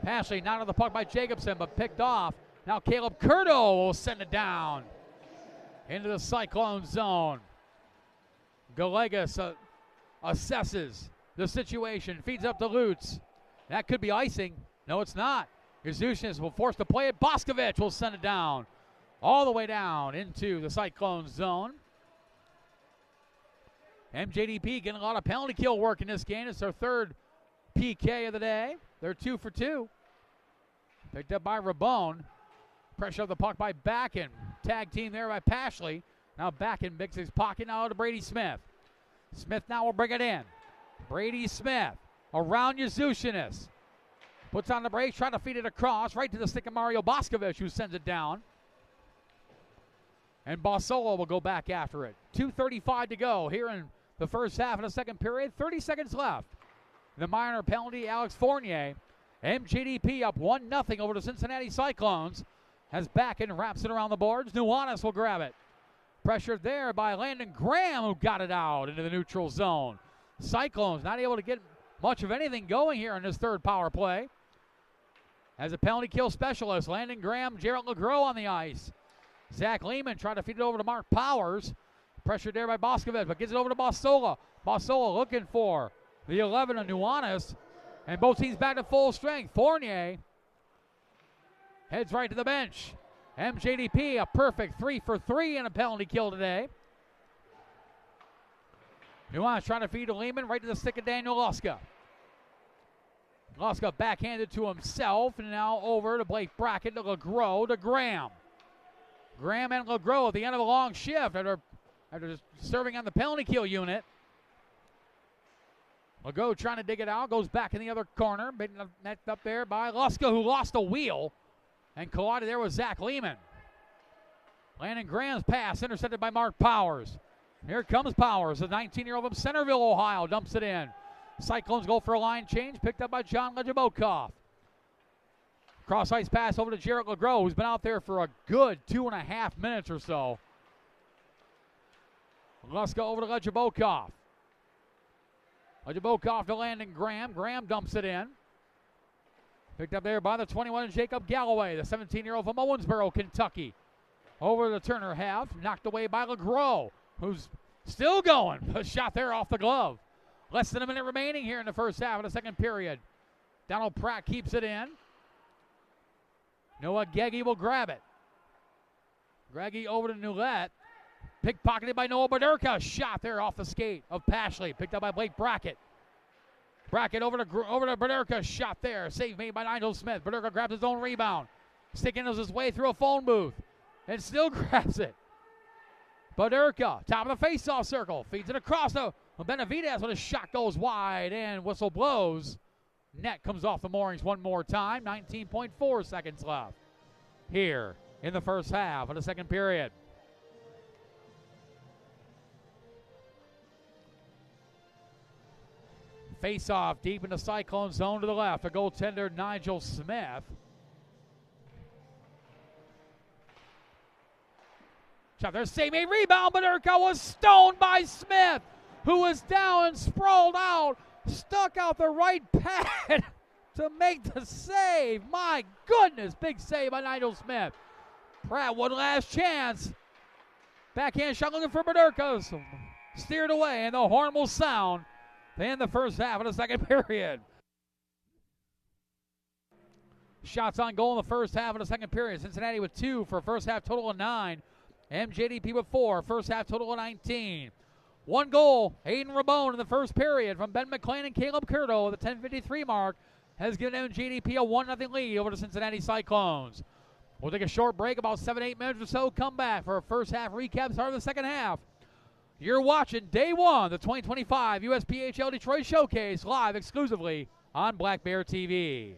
Pashley not on the puck by Jacobson, but picked off. Now Caleb Curto will send it down into the Cyclone zone. Galegas assesses the situation, feeds up to Lutz. That could be icing. No, it's not. Yuzushin will force the play it. Boscovich will send it down, all the way down into the Cyclone zone. MJDP getting a lot of penalty kill work in this game. It's their third PK of the day. They're 2 for 2. Picked up by Rabone. Pressure of the puck by Backen. Tag team there by Pashley. Now Backen mixes his pocket now to Brady Smith. Smith now will bring it in. Brady Smith around Yuzushinis. Puts on the brakes, trying to feed it across, right to the stick of Mario Boscovich, who sends it down. And Bosola will go back after it. 2:35 to go here in the first half of the second period. 30 seconds left. The minor penalty, Alex Fournier. MJDP up 1-0 over the Cincinnati Cyclones. Has back and wraps it around the boards. Nuanez will grab it. Pressured there by Landon Graham, who got it out into the neutral zone. Cyclones not able to get much of anything going here in this third power play. As a penalty kill specialist, Landon Graham, Jarrett LeGros on the ice. Zach Lehman trying to feed it over to Mark Powers. Pressured there by Boscovich, but gets it over to Bosola. Bosola looking for the 11 of Nuanez. And both teams back to full strength. Fournier heads right to the bench. MJDP, a perfect 3 for 3 in a penalty kill today. Nuanez trying to feed to Lehman, right to the stick of Daniel Luska. Luska backhanded to himself, and now over to Blake Brackett, to LeGros, to Graham. Graham and LeGros at the end of a long shift after serving on the penalty kill unit. LeGros trying to dig it out, goes back in the other corner, met up there by Luska, who lost a wheel and collided there with Zach Lehman. Landon Graham's pass intercepted by Mark Powers. Here comes Powers, the 19-year-old from Centerville, Ohio, dumps it in. Cyclones go for a line change, picked up by John Lejabokov. Cross-ice pass over to Jarrett LeGros, who's been out there for a good 2.5 minutes or so. Luska over to Lejabokov. Lejabokov to Landon Graham. Graham dumps it in. Picked up there by the 21, Jacob Galloway, the 17-year-old from Owensboro, Kentucky. Over the Turner half, knocked away by LeGros, who's still going. A shot there off the glove. Less than a minute remaining here in the first half of the second period. Donald Pratt keeps it in. Noah Geggy will grab it. Greggy over to Newlett. Pickpocketed by Noah Baderka. Shot there off the skate of Pashley. Picked up by Blake Brackett. Brackett over to Baderka. Shot there. Save made by Nigel Smith. Baderka grabs his own rebound. Sticking his way through a phone booth. And still grabs it. Baderka, top of the face-off circle. Feeds it across to Benavidez when a shot goes wide and whistle blows. Net comes off the moorings one more time. 19.4 seconds left here in the first half of the second period. Face-off deep in the Cyclone zone to the left. The goaltender, Nigel Smith. Shot there, save made, rebound, but Urca was stoned by Smith, who was down and sprawled out, stuck out the right pad to make the save. My goodness, big save by Nigel Smith. Pratt, one last chance. Backhand shot looking for Baderka. Steered away, and the horn will sound in the first half of the second period. Shots on goal in the first half of the second period. Cincinnati with 2 for a first half total of 9. MJDP with 4, first half total of 19. 1 goal, Aiden Rabone in the first period from Ben McClain and Caleb Curto at the 10:53 mark has given MJDP a 1-0 lead over the Cincinnati Cyclones. We'll take a short break, about 7-8 minutes or so, come back for a first half recap, start of the second half. You're watching Day 1, the 2025 USPHL Detroit Showcase, live exclusively on Black Bear TV.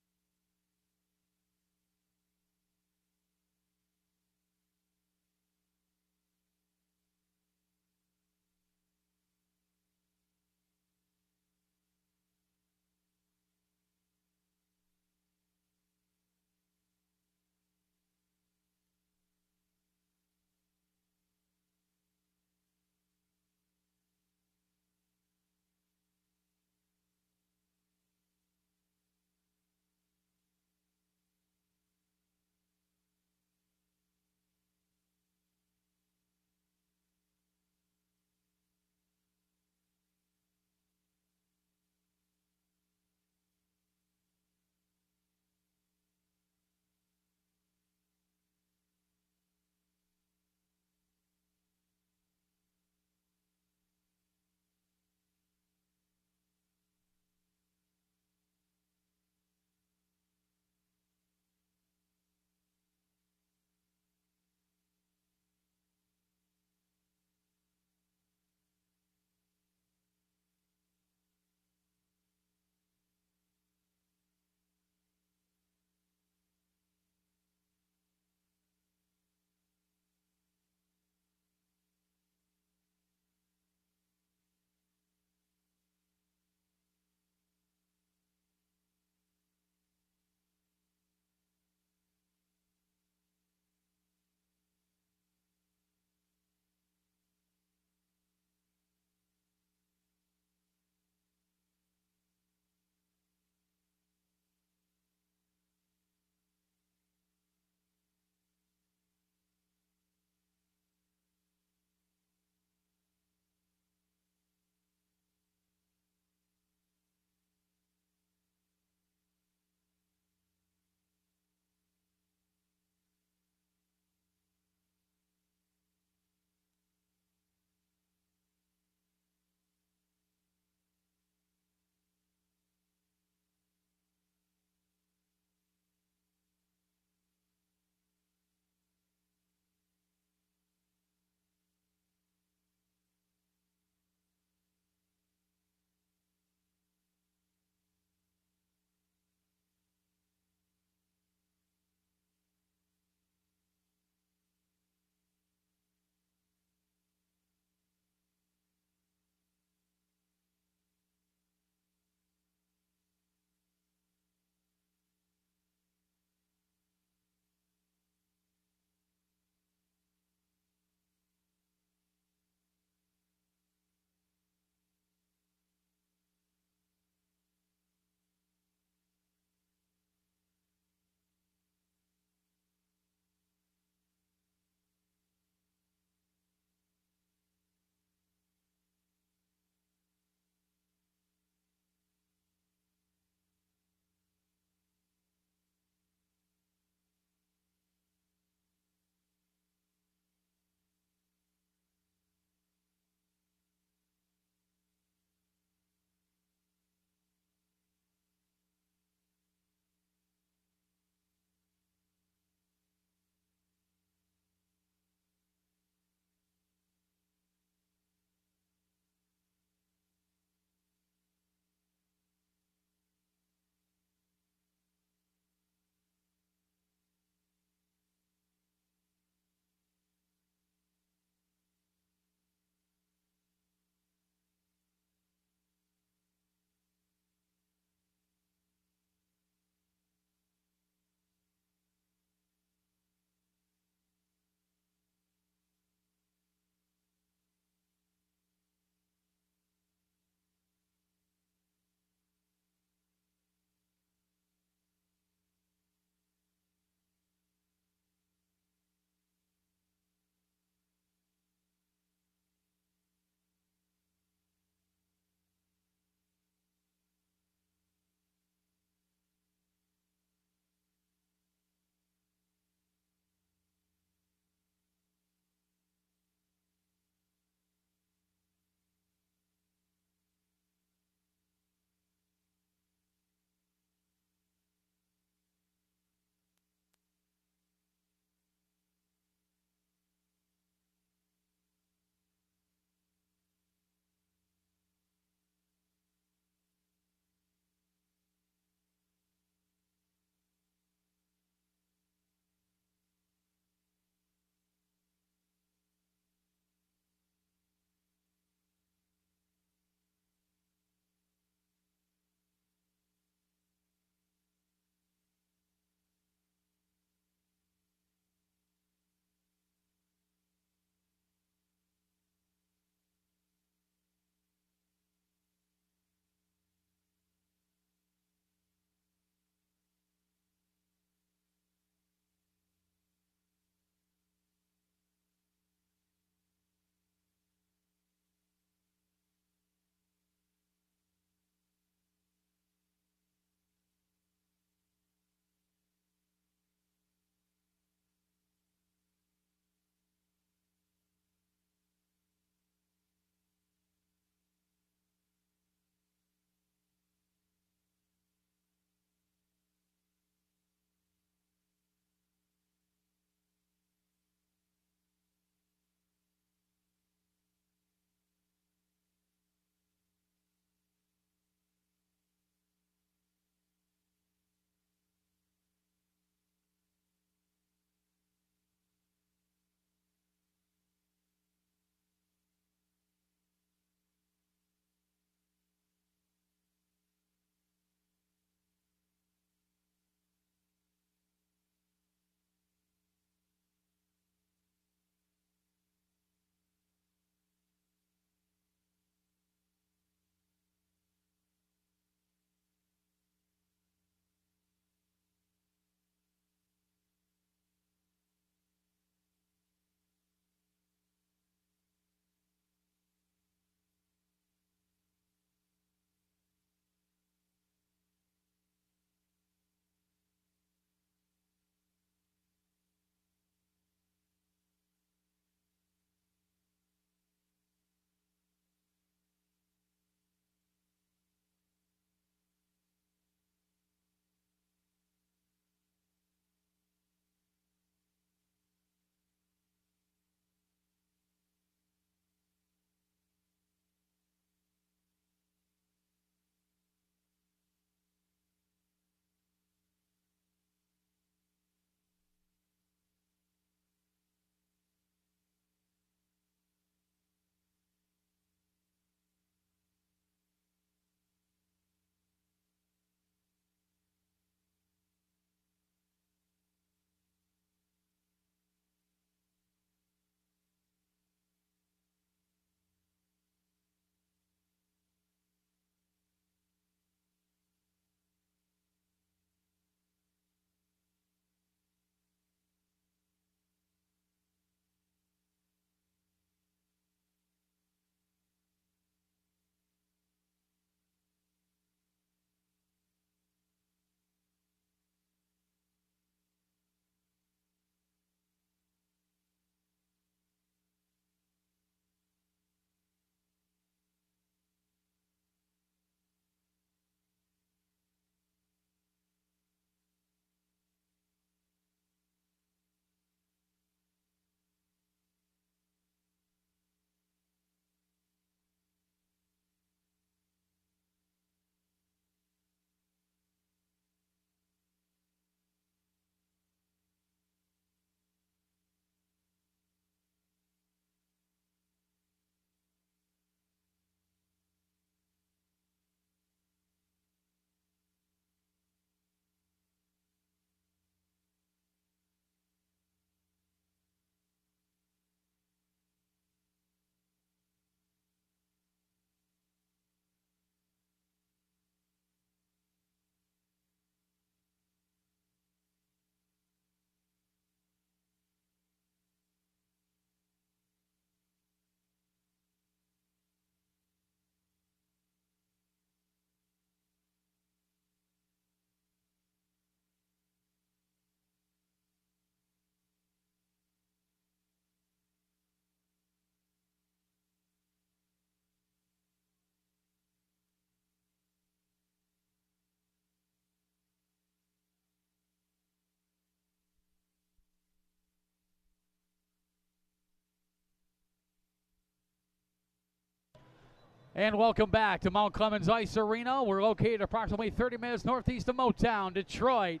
And welcome back to Mount Clemens Ice Arena. We're located approximately 30 minutes northeast of Motown, Detroit,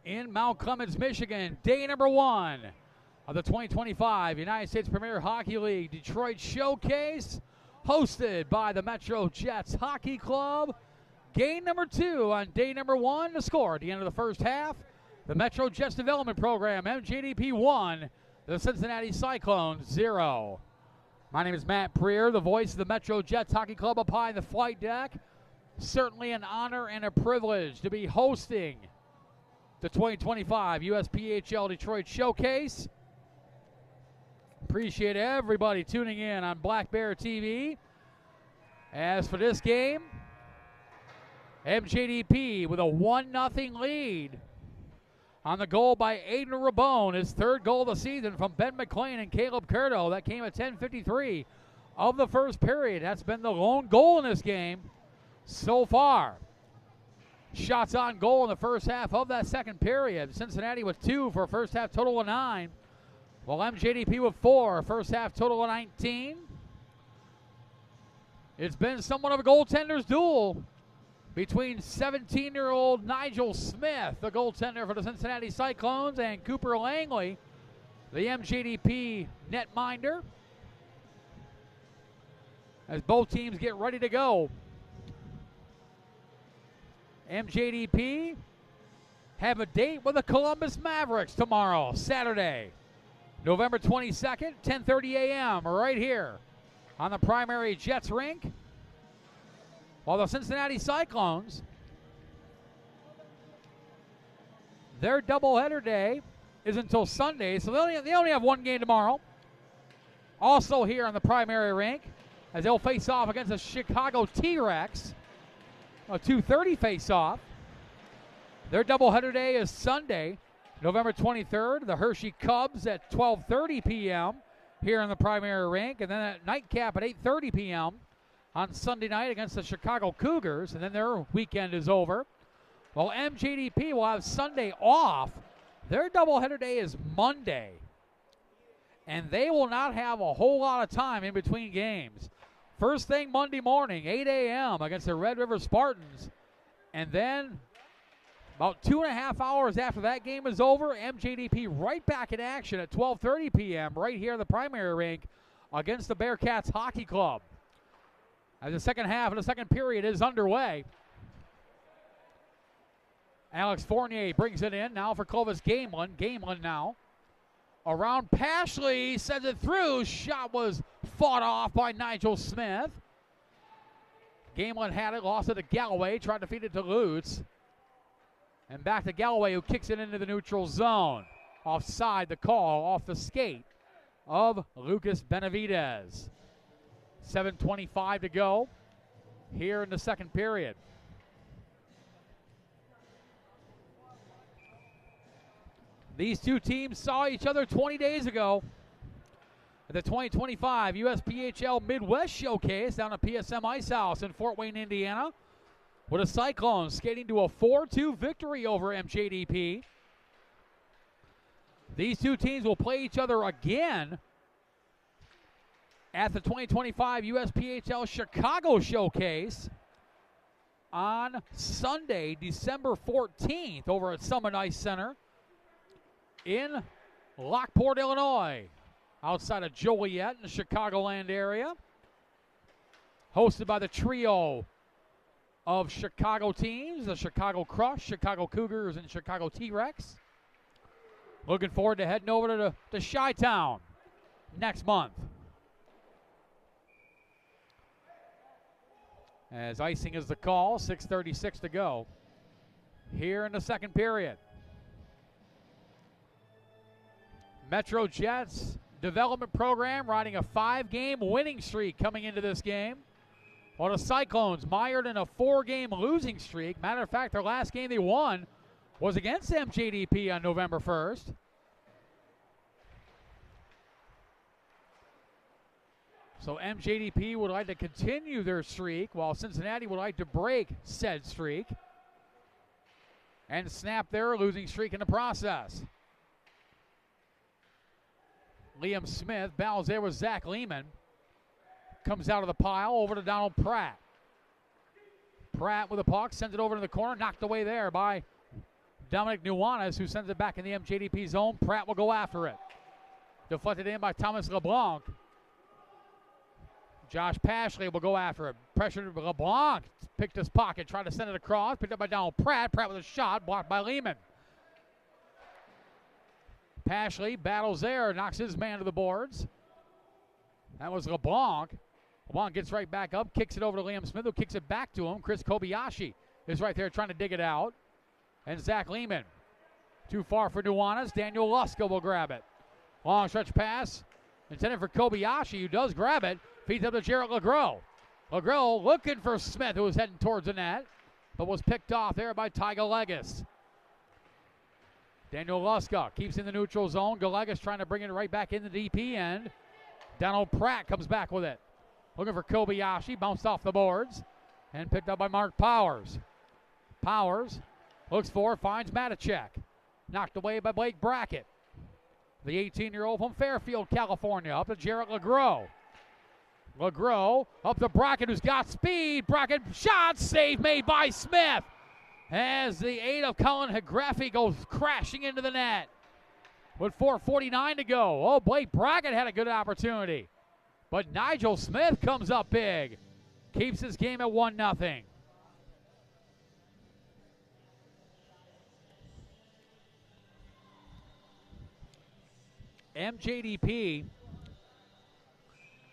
in Mount Clemens, Michigan. Day number 1 of the 2025 United States Premier Hockey League Detroit Showcase, hosted by the Metro Jets Hockey Club. Game number 2 on day number 1. The score at the end of the first half: the Metro Jets Development Program, MJDP 1, the Cincinnati Cyclones 0. My name is Matt Preer, the voice of the Metro Jets Hockey Club up high in the flight deck. Certainly an honor and a privilege to be hosting the 2025 USPHL Detroit Showcase. Appreciate everybody tuning in on Black Bear TV. As for this game, MJDP with a 1-0 lead on the goal by Aiden Rabone, his 3rd goal of the season from Ben McLean and Caleb Curto. That came at 10:53 of the first period. That's been the lone goal in this game so far. Shots on goal in the first half of that second period. Cincinnati with 2 for a first half total of 9, while MJDP with 4, first half total of 19. It's been somewhat of a goaltender's duel between 17-year-old Nigel Smith, the goaltender for the Cincinnati Cyclones, and Cooper Langley, the MJDP netminder, as both teams get ready to go. MJDP have a date with the Columbus Mavericks tomorrow, Saturday, November 22nd, 10:30 a.m., right here on the primary Jets rink. While the Cincinnati Cyclones, their doubleheader day is until Sunday, so they only have one game tomorrow. Also here on the primary rink, as they'll face off against the Chicago T-Rex, a 2:30 face-off. Their doubleheader day is Sunday, November 23rd, the Hershey Cubs at 12:30 p.m. here on the primary rink, and then at nightcap at 8:30 p.m. on Sunday night against the Chicago Cougars, and then their weekend is over. While MJDP will have Sunday off, their doubleheader day is Monday, and they will not have a whole lot of time in between games. First thing Monday morning, 8 a.m. against the Red River Spartans, and then about 2.5 hours after that game is over, MJDP right back in action at 12:30 p.m. right here in the primary rink against the Bearcats Hockey Club. As the second half of the second period is underway, Alex Fournier brings it in now for Clovis Gamelin. Gamelin now around Pashley, sends it through. Shot was fought off by Nigel Smith. Gamelin had it, lost it to Galloway, tried to feed it to Lutz. And back to Galloway, who kicks it into the neutral zone. Offside the call, off the skate of Lucas Benavidez. 7:25 to go here in the second period. These two teams saw each other 20 days ago at the 2025 USPHL Midwest Showcase down at PSM Ice House in Fort Wayne, Indiana, with the Cyclones skating to a 4-2 victory over MJDP. These two teams will play each other again at the 2025 USPHL Chicago Showcase on Sunday, December 14th, over at Summit Ice Center in Lockport, Illinois, outside of Joliet in the Chicagoland area. Hosted by the trio of Chicago teams, the Chicago Crush, Chicago Cougars, and Chicago T-Rex. Looking forward to heading over to Chi-Town next month. As icing is the call, 6:36 to go here in the second period. Metro Jets development program riding a 5-game winning streak coming into this game, while the Cyclones mired in a 4-game losing streak. Matter of fact, their last game they won was against MJDP on November 1st. So MJDP would like to continue their streak, while Cincinnati would like to break said streak and snap their losing streak in the process. Liam Smith battles there with Zach Lehman. comes out of the pile over to Donald Pratt. Pratt with the puck, sends it over to the corner, knocked away there by Dominic Nuanez, who sends it back in the MJDP zone. Pratt will go after it. Deflected in by Thomas LeBlanc. Josh Pashley will go after it. Pressured LeBlanc, picked his pocket, tried to send it across, picked up by Donald Pratt. Pratt with a shot, blocked by Lehman. Pashley battles there, knocks his man to the boards. That was LeBlanc. LeBlanc gets right back up, kicks it over to Liam Smith, who kicks it back to him. Chris Kobayashi is right there trying to dig it out. And Zach Lehman. Too far for Nuanez. Daniel Luska will grab it. Long stretch pass intended for Kobayashi, who does grab it. Feeds up to Jarrett LeGros. LeGros looking for Smith, who was heading towards the net, but was picked off there by Ty Galegas. Daniel Luska keeps in the neutral zone. Galegas trying to bring it right back in the DP end. Donald Pratt comes back with it. Looking for Kobayashi, bounced off the boards, and picked up by Mark Powers. Powers looks for, finds Matacek. Knocked away by Blake Brackett. The 18-year-old from Fairfield, California, up to Jarrett LeGros. LeGros up to Brackett, who's got speed. Brackett shot, save made by Smith. As the 8 of Colin Hagrafi goes crashing into the net. With 4:49 to go. Oh, Blake Brackett had a good opportunity. But Nigel Smith comes up big. Keeps his game at 1-0. MJDP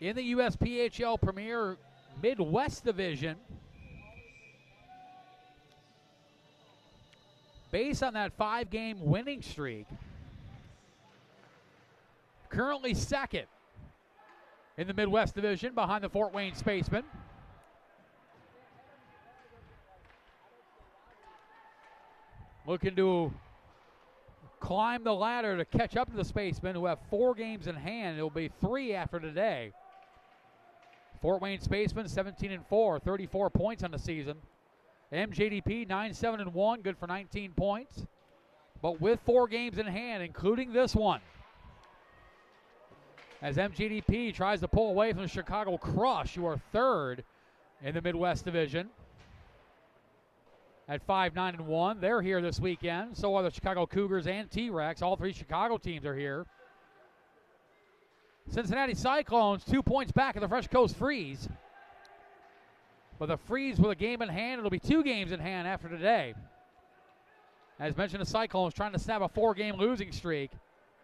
in the USPHL Premier Midwest Division. Based on that 5-game winning streak, currently second in the Midwest Division behind the Fort Wayne Spacemen. Looking to climb the ladder to catch up to the Spacemen, who have 4 games in hand. It will be 3 after today. Fort Wayne Spacemen 17-4, 34 points on the season. MJDP 9-7-1, good for 19 points. But with 4 games in hand, including this one, as MJDP tries to pull away from the Chicago Crush, who are 3rd in the Midwest Division at 5-9-1. They're here this weekend. So are the Chicago Cougars and T-Rex. All 3 Chicago teams are here. Cincinnati Cyclones 2 points back of the Fresh Coast Freeze. But the Freeze with a game in hand, it'll be 2 games in hand after today. As mentioned, the Cyclones trying to snap a 4-game losing streak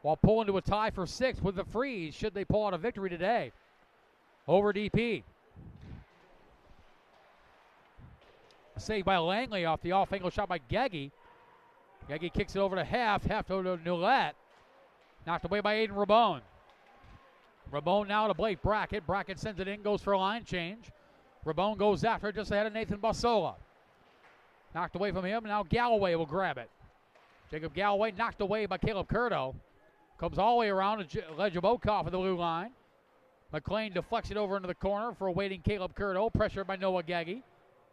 while pulling to a tie for 6th with the Freeze should they pull out a victory today over DP. Saved by Langley off the off-angle shot by Geggy. Geggy kicks it over to Heft. Heft over to Newlett. Knocked away by Aiden Rabone. Rabone now to Blake Brackett. Brackett sends it in, goes for a line change. Rabone goes after it just ahead of Nathan Basola. Knocked away from him. Now Galloway will grab it. Jacob Galloway knocked away by Caleb Curto. Comes all the way around to Lejabokov at the blue line. McLean deflects it over into the corner for a waiting Caleb Curto. Pressured by Noah Geggy,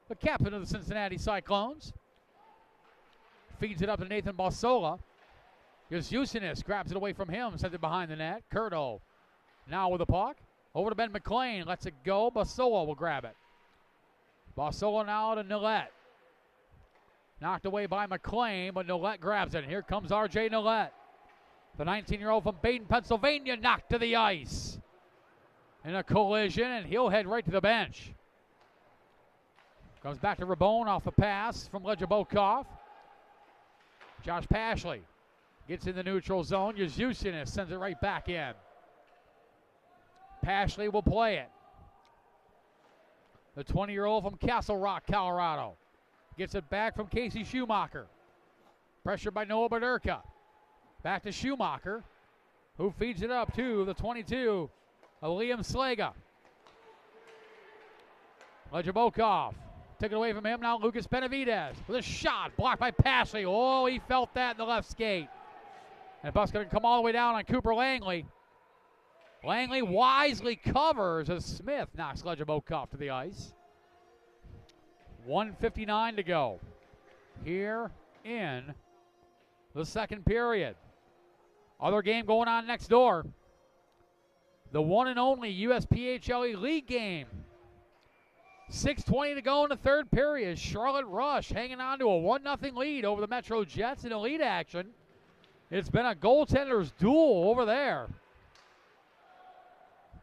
the captain of the Cincinnati Cyclones. Feeds it up to Nathan Basola. Here's Usinis, grabs it away from him, sends it behind the net. Curto now with the puck. Over to Ben McLean, lets it go. Basola will grab it. Basola now to Nillette. Knocked away by McLean, but Nillette grabs it. Here comes R.J. Nillette. The 19-year-old from Baden, Pennsylvania, knocked to the ice in a collision, and he'll head right to the bench. Comes back to Rabone off a pass from Lejabokov. Josh Pashley gets in the neutral zone. Yazusinis sends it right back in. Pashley will play it. The 20-year-old from Castle Rock, Colorado, gets it back from Casey Schumacher. Pressured by Noah Baderka. Back to Schumacher, who feeds it up to the 22 of Liam Slaga. Lejabokov took it away from him. Now Lucas Benavidez with a shot blocked by Pashley. Oh, he felt that in the left skate. And the puck's going to come all the way down on Cooper Langley. Langley wisely covers as Smith knocks Lejabokov to the ice. 1:59 to go here in the second period. Other game going on next door. the one and only USPHL Elite game. 6:20 to go in the third period. Charlotte Rush hanging on to a 1-0 lead over the Metro Jets in elite action. It's been a goaltender's duel over there.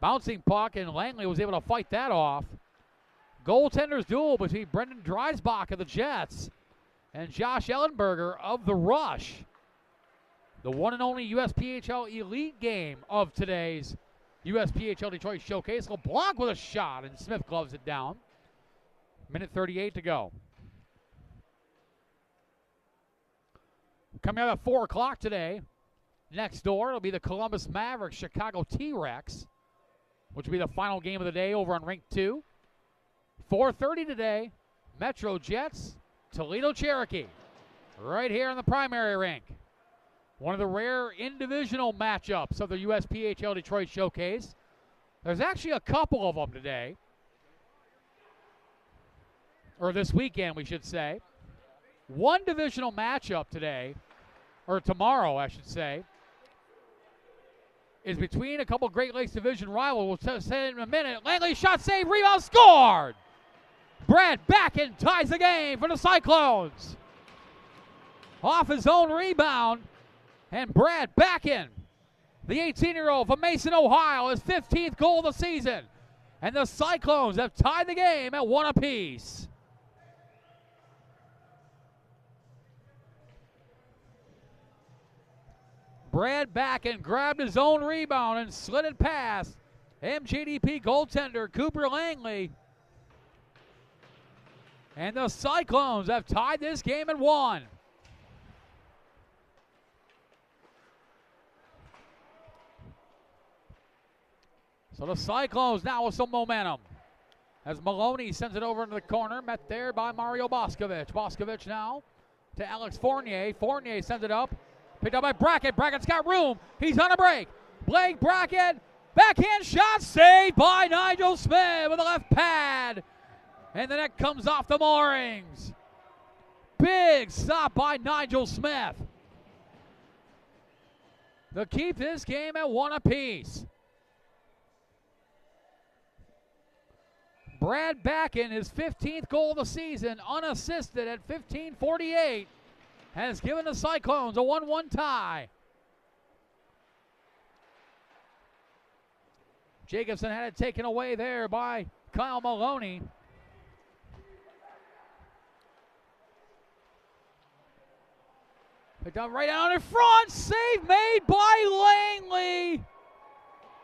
Bouncing puck, and Langley was able to fight that off. Goaltender's duel between Brendan Dreisbach of the Jets and Josh Ellenberger of the Rush. The one and only USPHL Elite game of today's USPHL Detroit Showcase. LeBlanc with a shot, and Smith gloves it down. Minute 38 to go. Coming out at 4 o'clock today, next door, it'll be the Columbus Mavericks, Chicago T-Rex, which will be the final game of the day over on Rink 2. 4:30 today, Metro Jets, Toledo Cherokee, right here in the primary rink. One of the rare in-divisional matchups of the USPHL Detroit Showcase. There's actually a couple of them today. Or this weekend, we should say. One divisional matchup today, or tomorrow, I should say, is between a couple Great Lakes Division rivals. We'll say it in a minute. Langley shot, save, rebound, scored! Brad Backen ties the game for the Cyclones. Off his own rebound, and Brad Backen, the 18-year-old from Mason, Ohio, his 15th goal of the season. And the Cyclones have tied the game at 1 apiece. Brad Backen grabbed his own rebound and slid it past MJDP goaltender Cooper Langley. And the Cyclones have tied this game at 1. So the Cyclones now with some momentum. As Maloney sends it over into the corner, met there by Mario Boscovich. Boscovich now to Alex Fournier. Fournier sends it up. Picked up by Brackett. Brackett's got room. He's on a break. Blake Brackett. Backhand shot saved by Nigel Smith with a left pad. And the net comes off the moorings. Big stop by Nigel Smith. To keep this game at 1 apiece. Brad Backen, his 15th goal of the season, unassisted at 15:48, has given the Cyclones a 1-1 tie. Jacobson had it taken away there by Kyle Maloney. Picked up right out in front. Save made by Langley.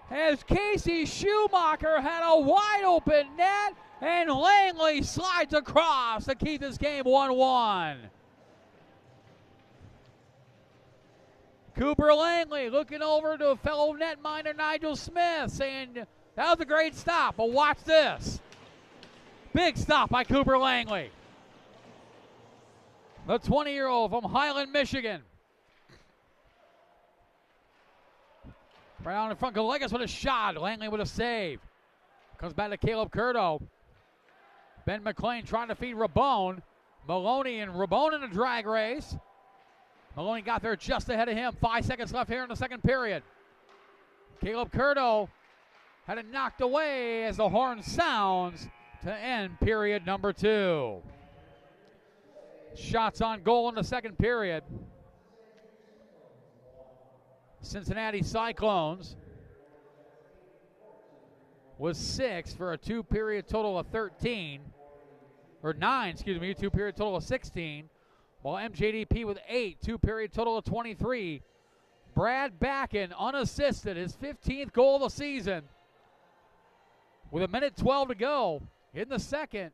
As Casey Schumacher had a wide open net, and Langley slides across to keep this game 1-1. Cooper Langley looking over to fellow netminder Nigel Smith saying, that was a great stop, but watch this. Big stop by Cooper Langley. The 20-year-old from Highland, Michigan. Right on in front, Galegas with a shot. Langley with a save. Comes back to Caleb Curto. Ben McLean trying to feed Rabone. Maloney and Rabone in a drag race. Maloney got there just ahead of him. 5 seconds left here in the second period. Caleb Curto had it knocked away as the horn sounds to end period number 2. Shots on goal in the second period. Cincinnati Cyclones was 6 for a two-period total of 13. Or 9, excuse me, two-period total of 16. While MJDP with 8, two-period total of 23. Brad Backen unassisted, his 15th goal of the season. With a minute 12 to go in the second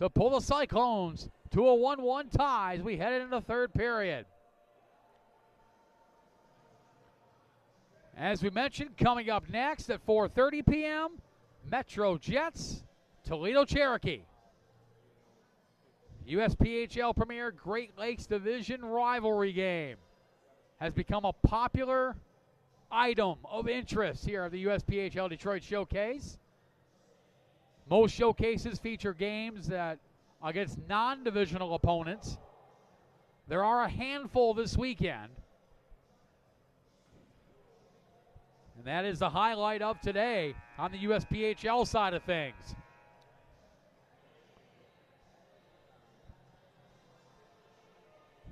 to pull the Cyclones to a 1-1 tie as we head into the third period. As we mentioned, coming up next at 4:30 p.m., Metro Jets, Toledo Cherokee. USPHL Premier Great Lakes Division rivalry game has become a popular item of interest here at the USPHL Detroit Showcase. Most showcases feature games that against non-divisional opponents. There are a handful this weekend. And that is the highlight of today on the USPHL side of things.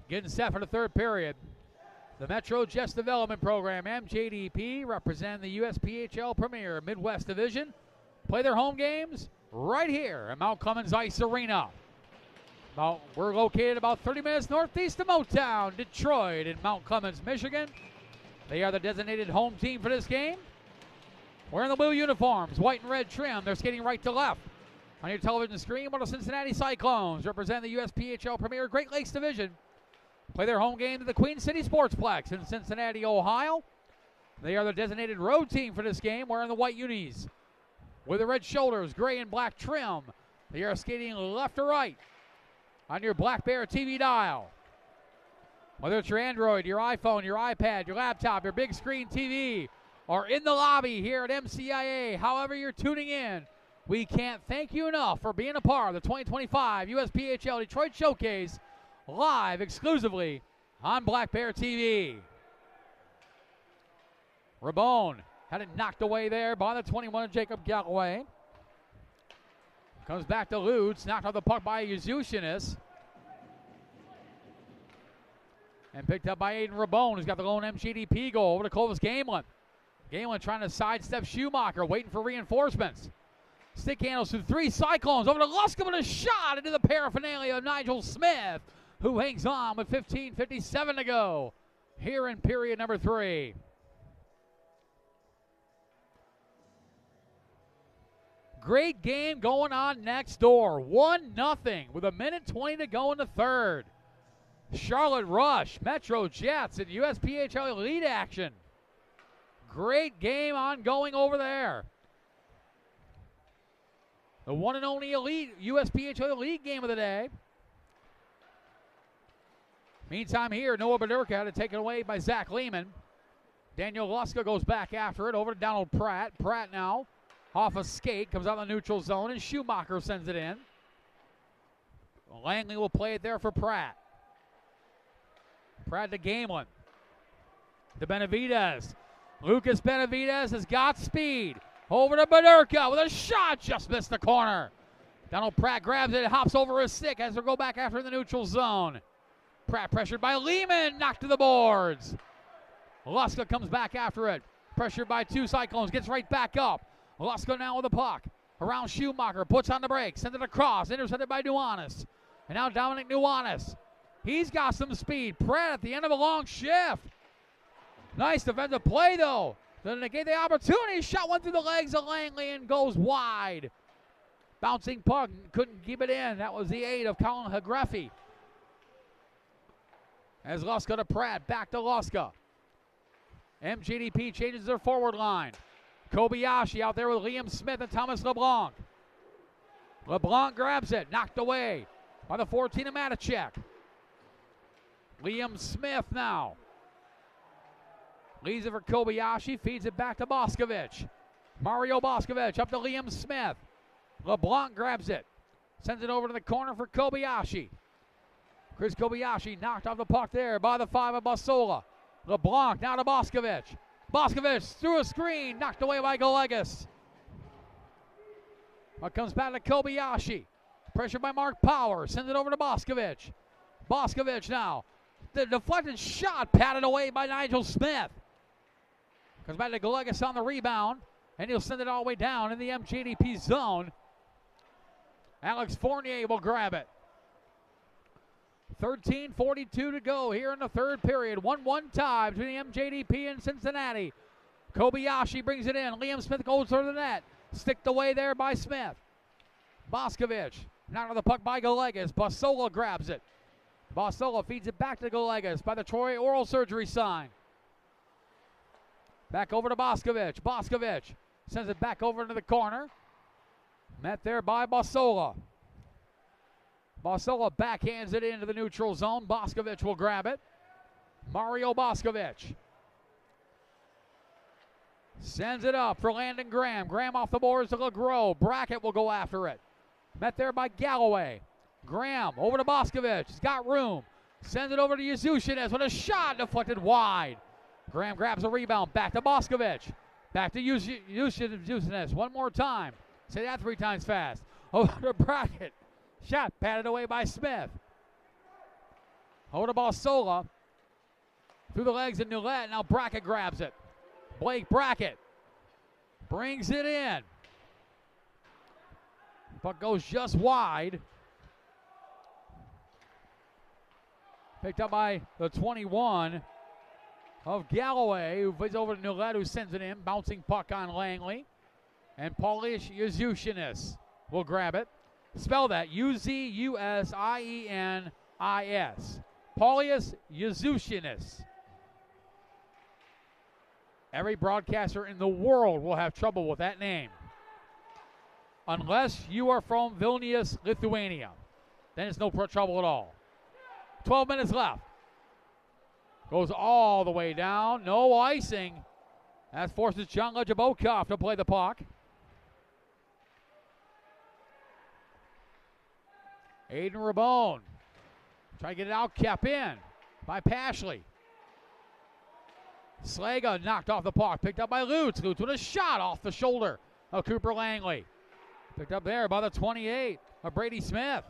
Getting set for the third period. The Metro Jets Development Program, MJDP, represent the USPHL Premier Midwest Division. Play their home games right here at Mount Clemens Ice Arena. We're located about 30 minutes northeast of Motown, Detroit, in Mount Clemens, Michigan. They are the designated home team for this game. Wearing the blue uniforms, white and red trim. They're skating right to left. On your television screen, what the Cincinnati Cyclones represent the USPHL Premier Great Lakes Division. Play their home game at the Queen City Sportsplex in Cincinnati, Ohio. They are the designated road team for this game, wearing the white unis with the red shoulders, gray and black trim. They are skating left to right on your Black Bear TV dial. Whether it's your Android, your iPhone, your iPad, your laptop, your big screen TV, or in the lobby here at MCIA, however you're tuning in, we can't thank you enough for being a part of the 2025 USPHL Detroit Showcase, live exclusively on Black Bear TV. Rabone had it knocked away there by the 21 of Jacob Galloway. Comes back to Lutz, knocked off the puck by Yuzushinis. And picked up by Aiden Rabone, who's got the lone MJDP goal over to Clovis Gamelin. Gamelin trying to sidestep Schumacher, waiting for reinforcements. Stick handles through three Cyclones, over to Luska with a shot into the paraphernalia of Nigel Smith, who hangs on with 15:57 to go here in period number 3. Great game going on next door. 1-0 with 1:20 to go in the third. Charlotte Rush, Metro Jets, and USPHL Elite action. Great game ongoing over there. The one and only Elite USPHL Elite game of the day. Meantime here, Noah Badurka had it taken away by Zach Lehman. Daniel Luska goes back after it, over to Donald Pratt. Pratt now off a skate, comes out of the neutral zone, and Schumacher sends it in. Langley will play it there for Pratt. Pratt to Gamelin. To Benavidez. Lucas Benavidez has got speed. Over to Badurka with a shot, just missed the corner. Donald Pratt grabs it, hops over his stick as they go back after the neutral zone. Pratt pressured by Lehman, knocked to the boards. Luska comes back after it. Pressured by two Cyclones, gets right back up. Luska now with the puck. Around Schumacher, puts on the break, sends it across, intercepted by Nuanis. And now Dominic Nuanis. He's got some speed. Pratt at the end of a long shift. Nice defensive play, though. Then they gave the opportunity. Shot one through the legs of Langley and goes wide. Bouncing puck, couldn't keep it in. That was the aid of Colin Hagreffi. As Luska to Pratt, back to Luska. MJDP changes their forward line. Kobayashi out there with Liam Smith and Thomas LeBlanc. LeBlanc grabs it, knocked away by the 14 of Matacek. Liam Smith now. Leaves it for Kobayashi, feeds it back to Boscovich. Mario Boscovich up to Liam Smith. LeBlanc grabs it, sends it over to the corner for Kobayashi. Chris Kobayashi knocked off the puck there by the 5 of Basola. LeBlanc now to Boscovich. Boscovich through a screen, knocked away by Galegas. Puck comes back to Kobayashi. Pressured by Mark Power, sends it over to Boscovich. Boscovich now. The deflected shot patted away by Nigel Smith. Comes back to Galegas on the rebound, and he'll send it all the way down in the MJDP zone. Alex Fournier will grab it. 13:42 to go here in the third period. 1-1 tie between the MJDP and Cincinnati. Kobayashi brings it in. Liam Smith goes to the net. Sticked away there by Smith. Boscovich knocked on the puck by Galegas. Basola grabs it. Basola feeds it back to Galegas by the Troy Oral Surgery sign. Back over to Boscovich. Boscovich sends it back over into the corner. Met there by Basola. Basola backhands it into the neutral zone. Boscovich will grab it. Mario Boscovich sends it up for Landon Graham. Graham off the boards to LeGros. Brackett will go after it. Met there by Galloway. Graham over to Boscovich. He's got room. Sends it over to Yuzushinis with a shot deflected wide. Graham grabs a rebound. Back to Boscovich. Back to Eustace. One more time. Say that 3 times fast. Over to Brackett. Shot patted away by Smith. Over to Balsola. Through the legs of Newlett. Now Brackett grabs it. Blake Brackett brings it in. Puck goes just wide. Picked up by the 21 of Galloway, who plays over to Newlett, who sends it in. Bouncing puck on Langley. And Paulius Yuzushinis will grab it. Spell that, Uzusienis. Paulius Yuzushinis. Every broadcaster in the world will have trouble with that name. Unless you are from Vilnius, Lithuania. Then it's no trouble at all. 12 minutes left. Goes all the way down. No icing. That forces John Lejabokov to play the puck. Aiden Rabone. Try to get it out. Kept in by Pashley. Slaga knocked off the puck. Picked up by Lutz. Lutz with a shot off the shoulder of Cooper Langley. Picked up there by the 28 of Brady Smith.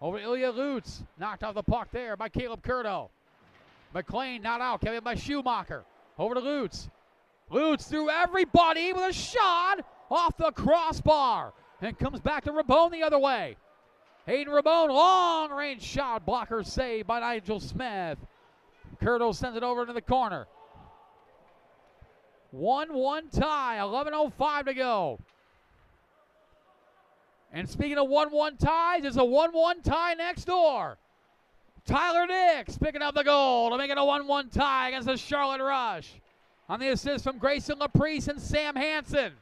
Over Ilya Lutz. Knocked off the puck there by Caleb Curto. McLean not out. Kept by Schumacher. Over to Lutz. Lutz through everybody with a shot off the crossbar. And comes back to Rabone the other way. Hayden Rabone, long range shot. Blocker saved by Nigel Smith. Curto sends it over into the corner. 1-1 tie. 11:05 to go. And speaking of 1-1 ties, it's a 1-1 tie next door. Tyler Dix picking up the goal to make it a 1-1 tie against the Charlotte Rush. On the assist from Grayson Laprice and Sam Hansen.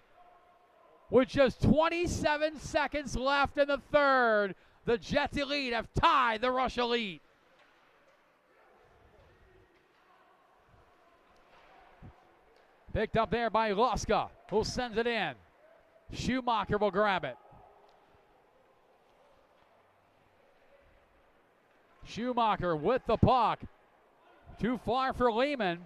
With just 27 seconds left in the third, the Jets Elite have tied the Rush Elite. Picked up there by Luska, who sends it in. Schumacher will grab it. Schumacher with the puck. Too far for Lehman.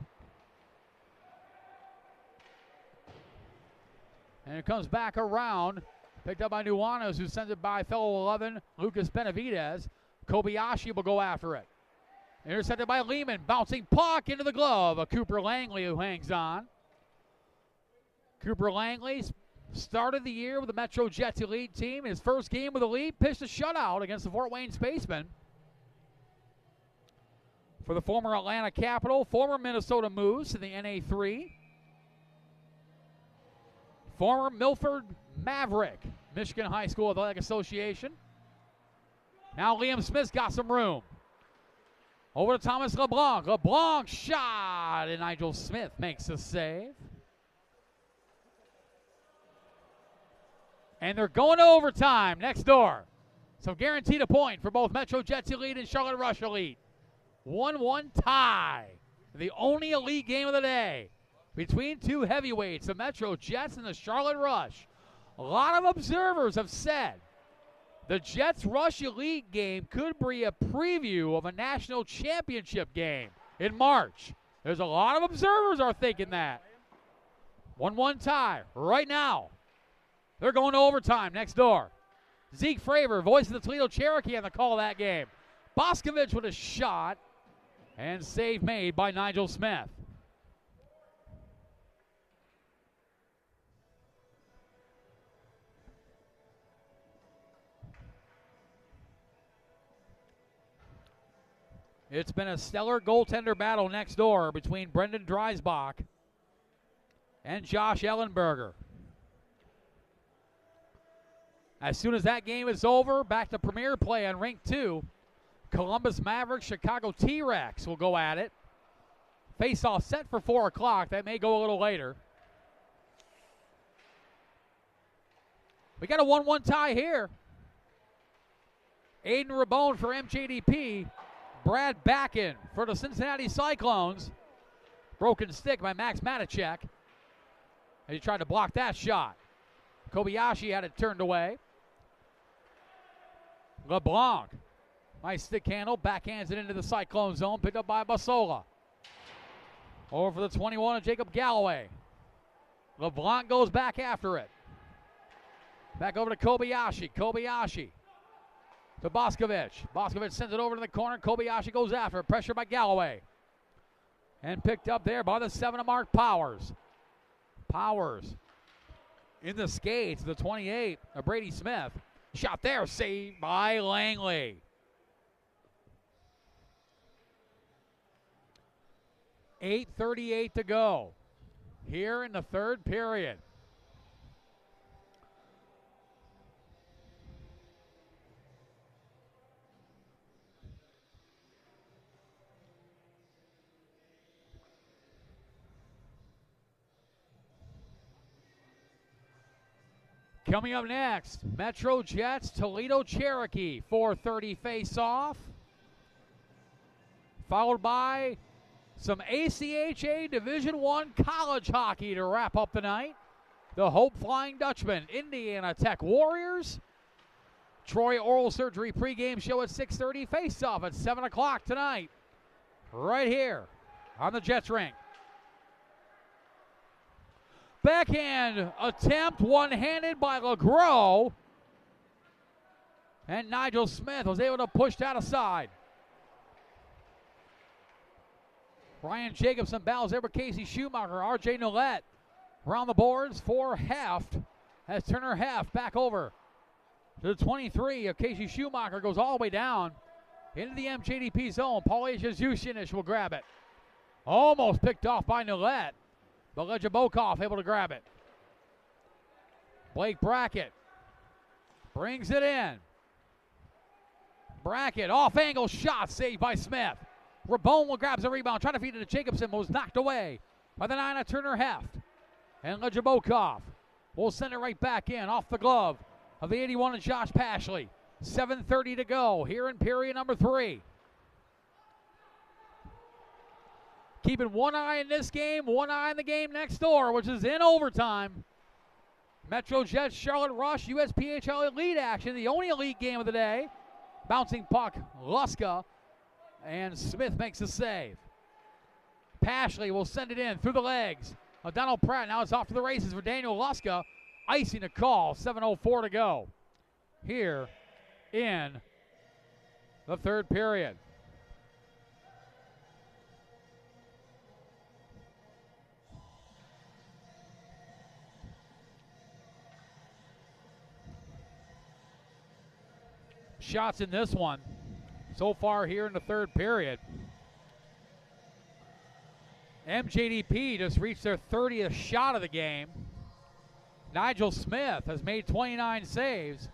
And it comes back around. Picked up by Nuanos, who sends it by fellow 11, Lucas Benavidez. Kobayashi will go after it. Intercepted by Lehman. Bouncing puck into the glove of Cooper Langley, who hangs on. Cooper Langley started the year with the Metro Jets Elite team. His first game with the Elite, pitched a shutout against the Fort Wayne Spacemen. For the former Atlanta Capital, former Minnesota Moose in the NA3. Former Milford Maverick, Michigan High School Athletic Association. Now Liam Smith's got some room. Over to Thomas LeBlanc. LeBlanc shot, and Nigel Smith makes the save. And they're going to overtime next door. So guaranteed a point for both Metro Jets Elite and Charlotte Rush Elite. 1-1 tie. The only elite game of the day between two heavyweights, the Metro Jets and the Charlotte Rush. A lot of observers have said the Jets Rush Elite game could be a preview of a national championship game in March. There's a lot of observers are thinking that. 1-1 tie right now. They're going to overtime next door. Zeke Fravor, voice of the Toledo Cherokee, on the call of that game. Boscovich with a shot, and save made by Nigel Smith. It's been a stellar goaltender battle next door between Brendan Dreisbach and Josh Ellenberger. As soon as that game is over, back to premier play on Rink 2. Columbus Mavericks, Chicago T-Rex will go at it. Face-off set for 4 o'clock. That may go a little later. We got a 1-1 tie here. Aiden Rabone for MJDP. Brad Backen for the Cincinnati Cyclones. Broken stick by Max Matacek. He tried to block that shot. Kobayashi had it turned away. LeBlanc. Nice stick handle. Backhands it into the Cyclone zone. Picked up by Basola. Over for the 21 of Jacob Galloway. LeBlanc goes back after it. Back over to Kobayashi. Kobayashi to Boscovich. Boscovich sends it over to the corner. Kobayashi goes after it. Pressure by Galloway. And picked up there by the 7 of Mark Powers. Powers in the skates, the 28 of Brady Smith. Shot there, saved by Langley. 8:38 to go here in the third period. Coming up next, Metro Jets, Toledo Cherokee, 4:30 face-off. Followed by some ACHA Division I college hockey to wrap up the night. The Hope Flying Dutchman, Indiana Tech Warriors. Troy Oral Surgery pregame show at 6:30, face-off at 7 o'clock tonight. Right here on the Jets rink. Backhand attempt, one-handed by LeGros. And Nigel Smith was able to push that aside. Ryan Jacobson battles there with Casey Schumacher. RJ Nolet around the boards for Heft. As Turner Heft back over to the 23 of Casey Schumacher. Goes all the way down into the MJDP zone. Paulia Zushinish will grab it. Almost picked off by Nolet. But Lejabokov able to grab it. Blake Brackett brings it in. Brackett off angle shot saved by Smith. Rabone grabs the rebound, trying to feed it to Jacobson, but was knocked away by the 9 of Turner Heft. And Lejabokov will send it right back in off the glove of the 81 of Josh Pashley. 7:30 to go here in period number 3. Keeping one eye in this game, one eye in the game next door, which is in overtime. Metro Jets, Charlotte Rush, USPHL Elite action, the only elite game of the day. Bouncing puck, Luska, and Smith makes the save. Pashley will send it in through the legs of Donald Pratt. Now it's off to the races for Daniel Luska. Icing a call, 7:04 to go here in the third period. Shots in this one so far here in the third period. MJDP just reached their 30th shot of the game. Nigel Smith has made 29 saves.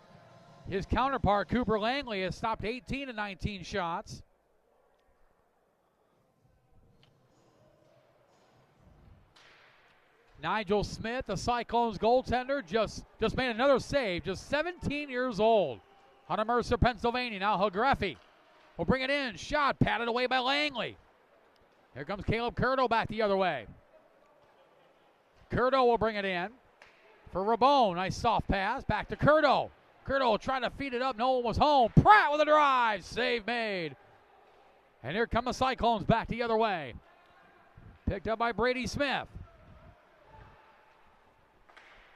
His counterpart, Cooper Langley, has stopped 18 of 19 shots. Nigel Smith, the Cyclones goaltender, just made another save, just 17 years old. Out of Mercer, Pennsylvania. Now Hagreffi will bring it in. Shot patted away by Langley. Here comes Caleb Curdo back the other way. Curdo will bring it in for Rabone. Nice soft pass. Back to Curdo. Curdo trying to feed it up. No one was home. Pratt with a drive. Save made. And here come the Cyclones back the other way. Picked up by Brady Smith.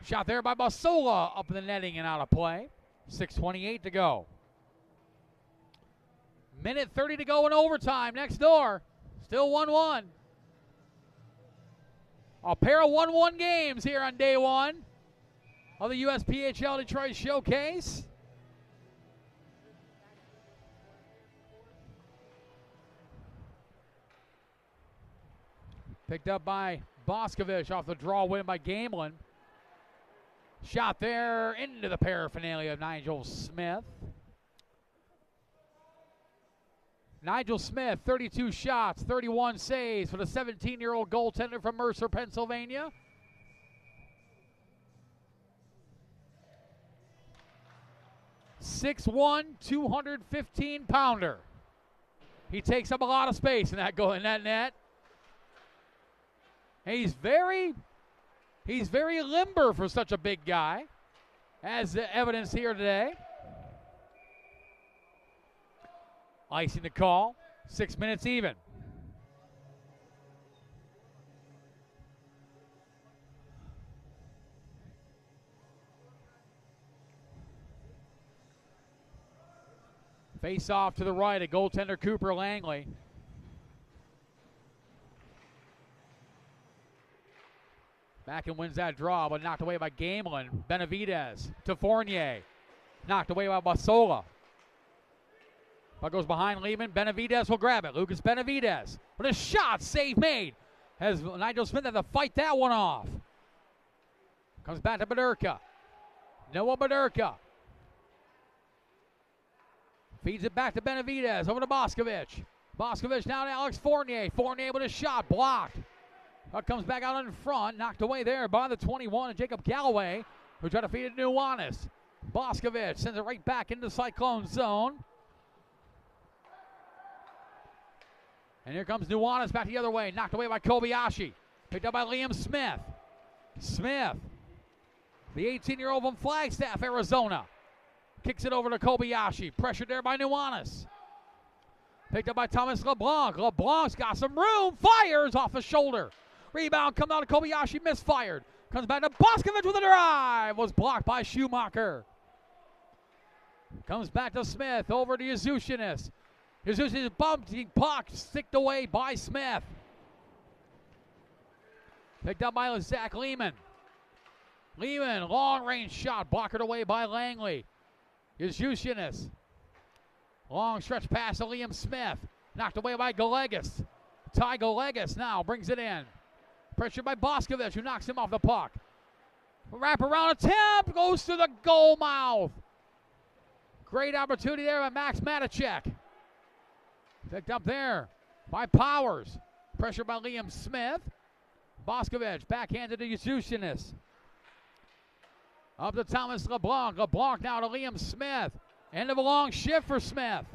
Shot there by Basola up in the netting and out of play. 6:28 to go. Minute 30 to go in overtime. Next door. Still 1-1. A pair of 1-1 games here on day one of the USPHL Detroit Showcase. Picked up by Boscovich off the draw win by Gamelin. Shot there into the paraphernalia of Nigel Smith. Nigel Smith, 32 shots, 31 saves for the 17-year-old goaltender from Mercer, Pennsylvania. .6'1", 215-pounder. He takes up a lot of space in that net. And he's very limber for such a big guy, as evidenced here today. Icing the call, 6 minutes even. Face off to the right at goaltender Cooper Langley. Back and wins that draw, but knocked away by Gamelin. Benavidez to Fournier. Knocked away by Basola. Puck goes behind Lehman. Benavidez will grab it. Lucas Benavidez. But a shot, save made. Has Nigel Smith had to fight that one off. Comes back to Badurka. Noah Badurka. Feeds it back to Benavidez. Over to Boscovich. Boscovich now to Alex Fournier. Fournier with a shot. Blocked. Puck comes back out in front. Knocked away there by the 21 and Jacob Galloway, who tried to feed it to Nuanez. Boscovich sends it right back into the Cyclone zone. And here comes Nuanez back the other way. Knocked away by Kobayashi. Picked up by Liam Smith. Smith, the 18-year-old from Flagstaff, Arizona. Kicks it over to Kobayashi. Pressured there by Nuanez. Picked up by Thomas LeBlanc. LeBlanc's got some room. Fires off the shoulder. Rebound comes out to Kobayashi. Misfired. Comes back to Boscovich with a drive. Was blocked by Schumacher. Comes back to Smith. Over to Yuzushinis. Yuzushinis bumped. Puck sticked away by Smith. Picked up by Zach Lehman. Lehman, long-range shot. Blocked away by Langley. Yuzushinis. Long stretch pass to Liam Smith. Knocked away by Galegas. Ty Galegas now brings it in. Pressured by Boscovich, who knocks him off the puck. Wraparound attempt. Goes to the goal mouth. Great opportunity there by Max Matacek. Picked up there by Powers. Pressured by Liam Smith. Boscovich backhanded to Yuzushinis. Up to Thomas LeBlanc. LeBlanc now to Liam Smith. End of a long shift for Smith.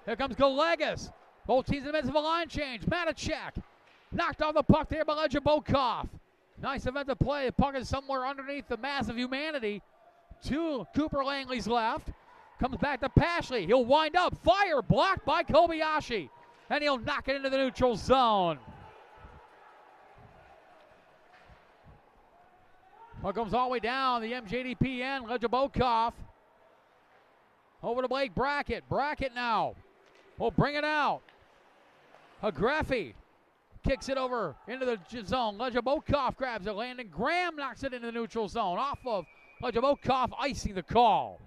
Here comes Galegas. Both teams in the midst of a line change. Matacek knocked off the puck there by Lejabokov. Nice defensive play. The puck is somewhere underneath the mass of humanity. To Cooper Langley's left. Comes back to Pashley. He'll wind up. Fire blocked by Kobayashi. And he'll knock it into the neutral zone. Puck comes all the way down. The MJDP end. Lejabokov. Over to Blake Brackett. Brackett now will bring it out. Agraffi kicks it over into the zone. Lejabokov grabs it. Landon Graham knocks it into the neutral zone. Off of Lejabokov, icing the call.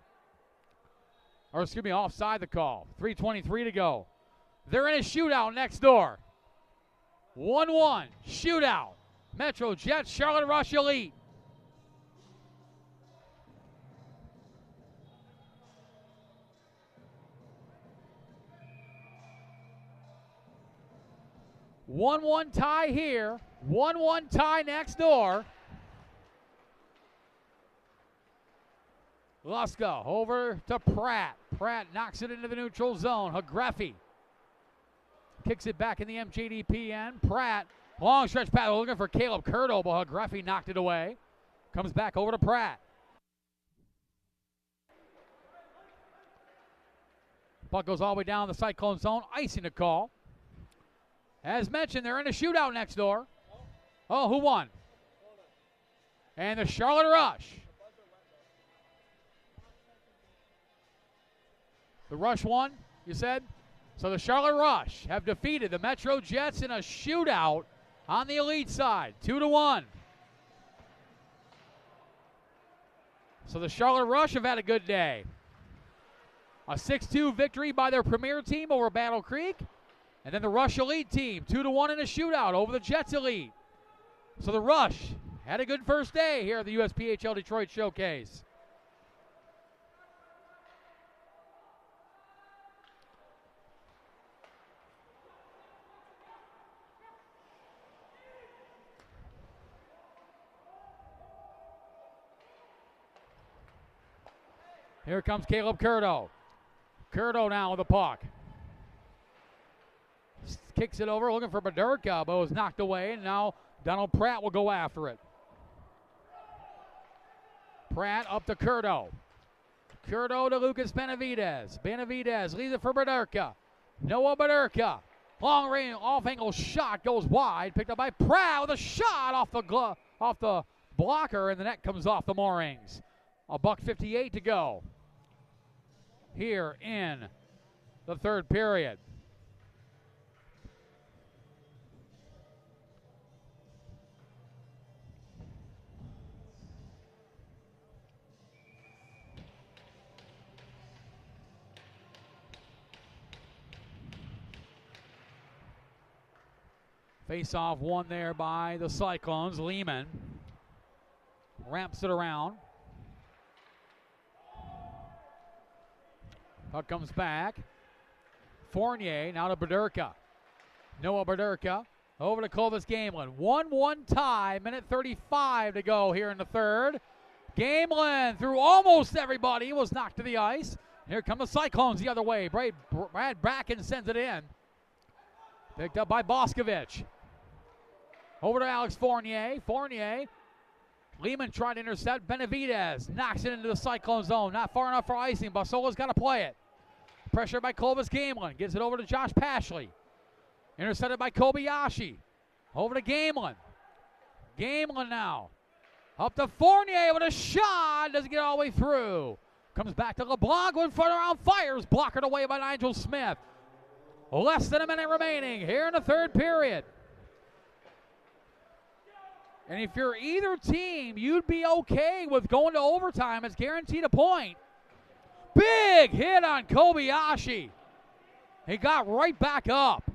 Or excuse me, offside the call. 3:23 to go. They're in a shootout next door. 1-1 shootout. Metro Jets, Charlotte Rush Elite. One tie here. 1-1 tie next door. Luska over to Pratt. Pratt knocks it into the neutral zone. Agraffi kicks it back in the MJDP end. Pratt, long stretch pass, looking for Caleb Curto, but Agraffi knocked it away. Comes back over to Pratt. Puck goes all the way down the Cyclone zone, icing the call. As mentioned, they're in a shootout next door. Oh, who won? And the Charlotte Rush. The Rush won, you said? So the Charlotte Rush have defeated the Metro Jets in a shootout on the Elite side, 2-1. So the Charlotte Rush have had a good day. A 6-2 victory by their premier team over Battle Creek. And then the Rush Elite team, 2-1 in a shootout over the Jets Elite. So the Rush had a good first day here at the USPHL Detroit Showcase. Here comes Caleb Curto. Curto now with the puck. Kicks it over, looking for Badurka, but was knocked away, and now Donald Pratt will go after it. Pratt up to Curto. Curto to Lucas Benavidez. Benavidez leaves it for Badurka. Noah Badurka. Long range, off-angle shot goes wide. Picked up by Pratt with a shot off the blocker, and the net comes off the moorings. $1:58 to go. here in the third period. Face-off won there by the Cyclones. Lehman ramps it around. Puck comes back. Fournier now to Bederka. Noah Bederka over to Clovis Gamelin. 1-1 tie. Minute 35 to go here in the third. Gamelin through almost everybody was knocked to the ice. Here come the Cyclones the other way. Brad Bracken sends it in. Picked up by Boscovich. Over to Alex Fournier. Fournier. Lehman tried to intercept. Benavidez knocks it into the Cyclone zone. Not far enough for icing. Basola's got to play it. Pressure by Clovis Gamelin. Gives it over to Josh Pashley. Intercepted by Kobayashi. Over to Gamelin. Gamelin now. Up to Fournier with a shot. Doesn't get all the way through. Comes back to LeBlanc. One front around. Fires. Blockered away by Nigel Smith. Less than a minute remaining here in the third period. And if you're either team, you'd be okay with going to overtime. It's guaranteed a point. Big hit on Kobayashi. He got right back up.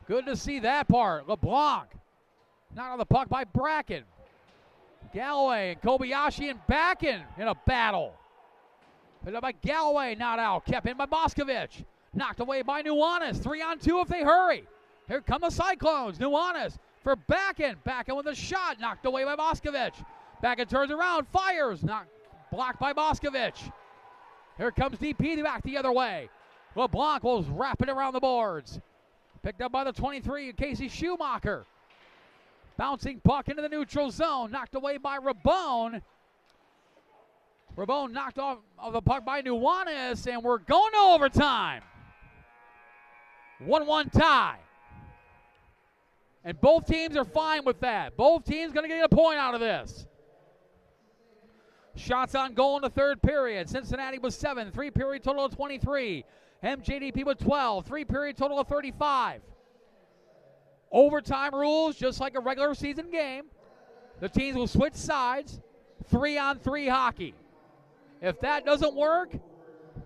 Good to see that part. LeBlanc. Not on the puck by Bracken. Galloway and Kobayashi and Backen in a battle. Picked up by Galloway, not out. Kept in by Boscovich. Knocked away by Nuanez. 3-on-2 if they hurry. Here come the Cyclones. Nuanez for Backen. Backen with a shot. Knocked away by Boscovich. Backen turns around. Fires. Blocked by Boscovich. Here comes DP back the other way. LeBlanc was wrapping around the boards. Picked up by the 23, Casey Schumacher. Bouncing puck into the neutral zone. Knocked away by Rabone. Rabone knocked off of the puck by Nuanez, and we're going to overtime. 1-1 tie. And both teams are fine with that. Both teams going to get a point out of this. Shots on goal in the third period. Cincinnati was 7. 3-period total of 23. MJDP with 12. 3-period total of 35. Overtime rules, just like a regular season game. The teams will switch sides. 3-on-3 hockey. If that doesn't work,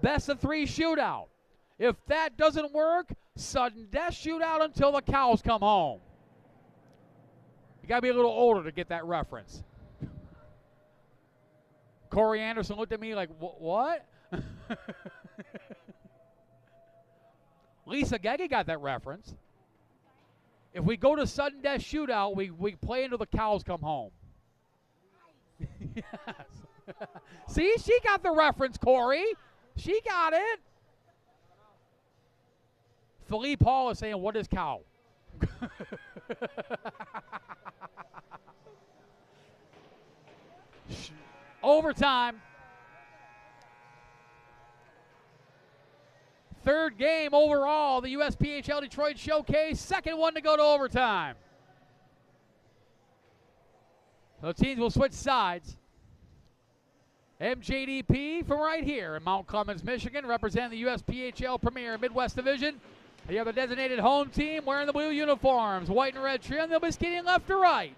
best of 3 shootout. If that doesn't work, sudden death shootout until the cows come home. You got to be a little older to get that reference. Corey Anderson looked at me like, what? Lisa Gegge got that reference. If we go to sudden death shootout, we play until the cows come home. Yes. See, she got the reference, Corey. She got it. Philippe Hall is saying, what is cow? Overtime. Third game overall, the USPHL Detroit Showcase. Second one to go to overtime. The teams will switch sides. MJDP from right here in Mount Clemens, Michigan, representing the USPHL Premier Midwest Division. You have a designated home team wearing the blue uniforms, white and red trim. They'll be skating left to right.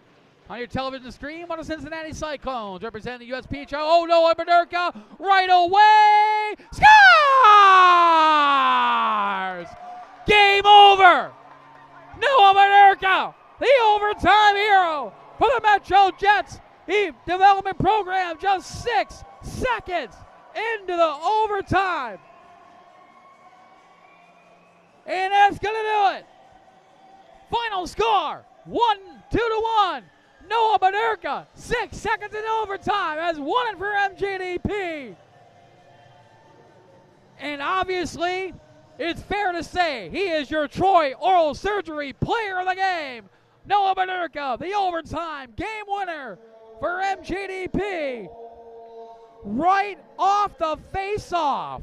On your television screen, one of the Cincinnati Cyclones representing the USPHL. Oh no, Bederka right away. Scores! Game over. Noah Bederka, the overtime hero for the Metro Jets. Development program just 6 seconds into the overtime. And that's going to do it. Final score, 2-1. Noah Bederka, 6 seconds in overtime, has won it for MJDP. And obviously, it's fair to say he is your Troy Oral Surgery Player of the Game. Noah Bederka, the overtime game winner for MJDP. Right off the face-off,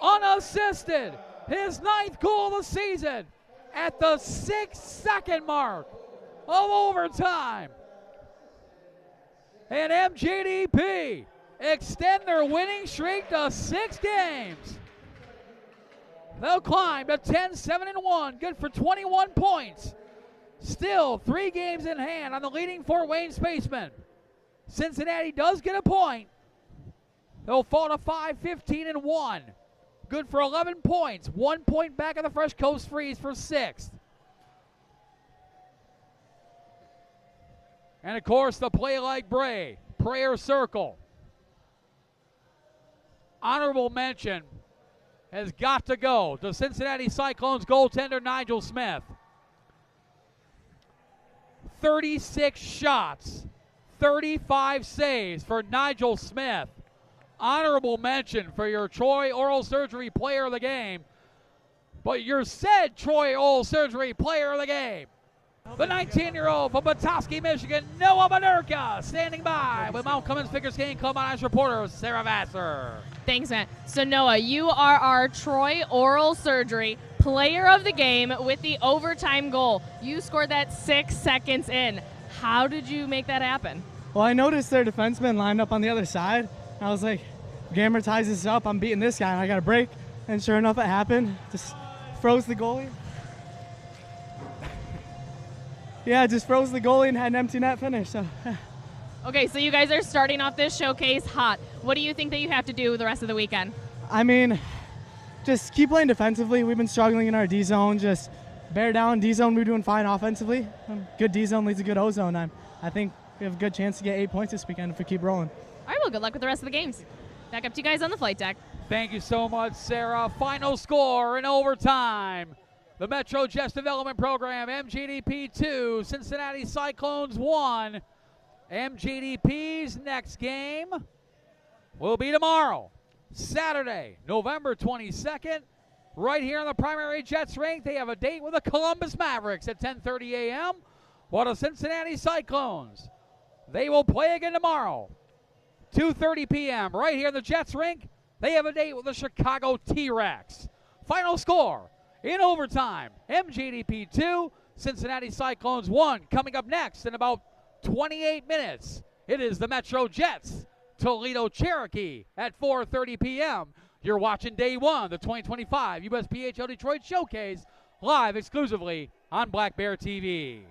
unassisted, his 9th goal of the season at the 6-second mark of overtime. And MJDP extend their winning streak to 6 games. They'll climb to 10-7-1, good for 21 points. Still 3 games in hand on the leading Fort Wayne Spacemen. Cincinnati does get a point. They'll fall to 5-15-1, good for 11 points. 1 point back of the Fresh Coast Freeze for 6th. And of course, the Play Like Bray, Prayer Circle. Honorable mention has got to go to Cincinnati Cyclones goaltender Nigel Smith. 36 shots, 35 saves for Nigel Smith. Honorable mention for your Troy Oral Surgery Player of the Game. But your said Troy Oral Surgery Player of the Game, the 19-year-old from Petoskey, Michigan, Noah Maderka, standing by with Mount Cummins Figure Skating Club on ice reporter Sarah Vassar. Thanks, Matt. So, Noah, you are our Troy Oral Surgery Player of the Game with the overtime goal. You scored that 6 seconds in. How did you make that happen? Well, I noticed their defenseman lined up on the other side. I was like, Gamer ties this up. I'm beating this guy, and I got a break. And sure enough, it happened. Just froze the goalie. Yeah, just froze the goalie and had an empty net finish. So. Okay, so you guys are starting off this showcase hot. What do you think that you have to do the rest of the weekend? I mean, just keep playing defensively. We've been struggling in our D zone. Just bear down. D zone, we're doing fine offensively. Good D zone leads a good O zone. I think we have a good chance to get 8 points this weekend if we keep rolling. All right, well, good luck with the rest of the games. Back up to you guys on the flight deck. Thank you so much, Sarah. Final score in overtime. The Metro Jets Development Program, MJDP 2, Cincinnati Cyclones 1. MJDP's next game will be tomorrow, Saturday, November 22nd, right here in the primary Jets rink. They have a date with the Columbus Mavericks at 10:30 a.m. While the Cincinnati Cyclones, they will play again tomorrow, 2:30 p.m. right here in the Jets rink. They have a date with the Chicago T-Rex. Final score in overtime, MJDP 2, Cincinnati Cyclones 1. Coming up next in about 28 minutes, it is the Metro Jets, Toledo Cherokee at 4:30 p.m. You're watching Day 1, the 2025 USPHL Detroit Showcase, live exclusively on Black Bear TV.